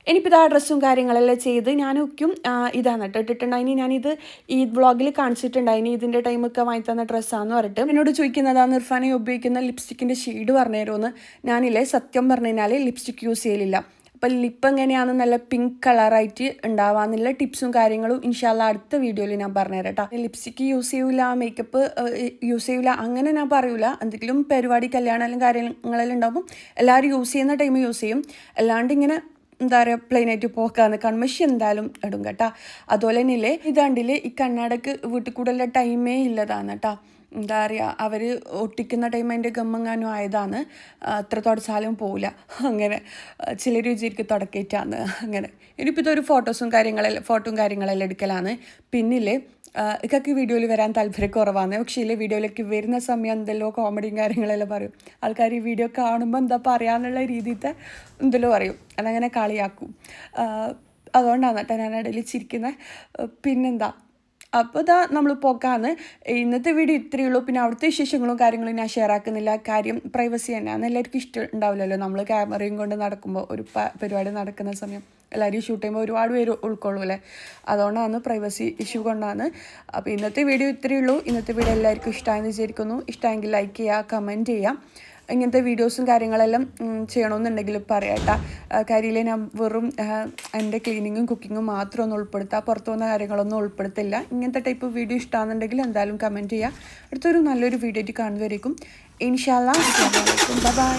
ഇനിയിപ്പോൾ ഇത് ആ ഡ്രസ്സും കാര്യങ്ങളെല്ലാം ചെയ്ത് ഞാനൊക്കെയും ഇതാണ് കേട്ടോ ഇട്ടിട്ടുണ്ടായിനി. ഞാനിത് ഈ വ്ളോഗിൽ കാണിച്ചിട്ടുണ്ടായിനി ഇതിൻ്റെ ടൈമൊക്കെ വാങ്ങി തന്ന ഡ്രസ്സാന്ന് പറഞ്ഞിട്ട്. എന്നോട് ചോദിക്കുന്നതാണ് ഇർഫാനെ ഉപയോഗിക്കുന്ന ലിപ്സ്റ്റിക്കിൻ്റെ ഷെയ്ഡ് പറഞ്ഞു തരുമെന്ന്. ഞാനില്ലേ സത്യം പറഞ്ഞു കഴിഞ്ഞാൽ ലിപ്സ്റ്റിക്ക് യൂസ് ചെയ്യലില്ല. അപ്പം ലിപ്പ് എങ്ങനെയാണ് നല്ല പിങ്ക് കളറായിട്ട് ഉണ്ടാവാന്നുള്ള ടിപ്സും കാര്യങ്ങളും ഇൻഷാല്ല അടുത്ത വീഡിയോയിൽ ഞാൻ പറഞ്ഞുതരാം കേട്ടോ. ലിപ്സ്റ്റിക്ക് യൂസ് ചെയ്യൂല, മേക്കപ്പ് യൂസ് ചെയ്യൂല അങ്ങനെ ഞാൻ പറയൂല. എന്തെങ്കിലും പരിപാടി കല്യാണം കാര്യങ്ങളെല്ലാം ഉണ്ടാകുമ്പോൾ എല്ലാവരും യൂസ് ചെയ്യുന്ന ടൈം യൂസ് ചെയ്യും. അല്ലാണ്ട് ഇങ്ങനെ എന്താ പറയുക പ്ലെയിനായിട്ട് പോക്കാന്ന് കൺമഷി എന്തായാലും ഇടും കേട്ടോ. അതുപോലെ തന്നെയില്ലേ ഇതാണ്ടില്ലേ ഈ കണ്ണാടക്ക് വീട്ടിൽ കൂടുതലുള്ള ടൈമേ ഇല്ലതാണ് കേട്ടോ. എന്താ പറയുക അവർ ഒട്ടിക്കുന്ന ടൈം അതിൻ്റെ ഗമ്മെങ്ങാനും ആയതാണ്. അത്ര തുടച്ചാലും പോവില്ല. അങ്ങനെ ചിലർ വിചാരിക്കും തുടക്കേറ്റാന്ന്. അങ്ങനെ ഇനിയിപ്പോൾ ഇതൊരു ഫോട്ടോയും കാര്യങ്ങളെല്ലാം എടുക്കലാണ്. പിന്നില്ലേ ഇക്കൊക്കെ വീഡിയോയിൽ വരാൻ താല്പര്യക്കുറവാണ്. പക്ഷേ ഇല്ലേ വീഡിയോയിലേക്ക് വരുന്ന സമയം എന്തെല്ലോ കോമഡിയും കാര്യങ്ങളെല്ലാം പറയും. ആൾക്കാർ ഈ വീഡിയോ കാണുമ്പോൾ എന്താ പറയാന്നുള്ള രീതിയിലത്തെ എന്തെല്ലോ പറയും. അതങ്ങനെ കളിയാക്കും. അതുകൊണ്ടാണ് കേട്ടോ ഞാൻ ഇടയിൽ ചിരിക്കുന്നത്. പിന്നെന്താ അപ്പോൾ ഇതാ നമ്മൾ പോക്കാന്ന്. ഇന്നത്തെ വീഡിയോ ഇത്രയേ ഉള്ളൂ. പിന്നെ അവിടുത്തെ വിശേഷങ്ങളും കാര്യങ്ങളും ഞാൻ ഷെയർ ആക്കുന്നില്ല. കാര്യം പ്രൈവസി തന്നെയാണ്. എല്ലാവർക്കും ഇഷ്ടം ഉണ്ടാവില്ലല്ലോ നമ്മൾ ക്യാമറയും കൊണ്ട് നടക്കുമ്പോൾ ഒരു പരിപാടി നടക്കുന്ന സമയം എല്ലാവരും ഷൂട്ട് ചെയ്യുമ്പോൾ ഒരുപാട് പേര് ഉൾക്കൊള്ളൂല്ലേ. അതുകൊണ്ടാണ് പ്രൈവസി ഇഷ്യൂ കൊണ്ടാണ്. അപ്പോൾ ഇന്നത്തെ വീഡിയോ ഇത്രയേ ഉള്ളൂ. ഇന്നത്തെ വീഡിയോ എല്ലാവർക്കും ഇഷ്ടമായെന്ന് വിചാരിക്കുന്നു. ഇഷ്ടമെങ്കിൽ ലൈക്ക് ചെയ്യുക, കമൻറ്റ് ചെയ്യുക. ഇങ്ങനത്തെ വീഡിയോസും കാര്യങ്ങളെല്ലാം ചെയ്യണമെന്നുണ്ടെങ്കിൽ പറയാം കേട്ടോ. കാര്യത്തിൽ ഞാൻ വെറും എൻ്റെ ക്ലീനിങ്ങും കുക്കിങ്ങും മാത്രം ഒന്ന് ഉൾപ്പെടുത്താം. പുറത്തു പോകുന്ന കാര്യങ്ങളൊന്നും ഉൾപ്പെടുത്തില്ല. ഇങ്ങനത്തെ ടൈപ്പ് വീഡിയോ ഇഷ്ടമാണെന്നുണ്ടെങ്കിൽ എന്തായാലും കമൻറ്റ് ചെയ്യുക. അടുത്തൊരു നല്ലൊരു വീഡിയോ ആയിട്ട് കാണുന്നവരേക്കും ഇൻഷാ അല്ലാഹ്. ബൈ.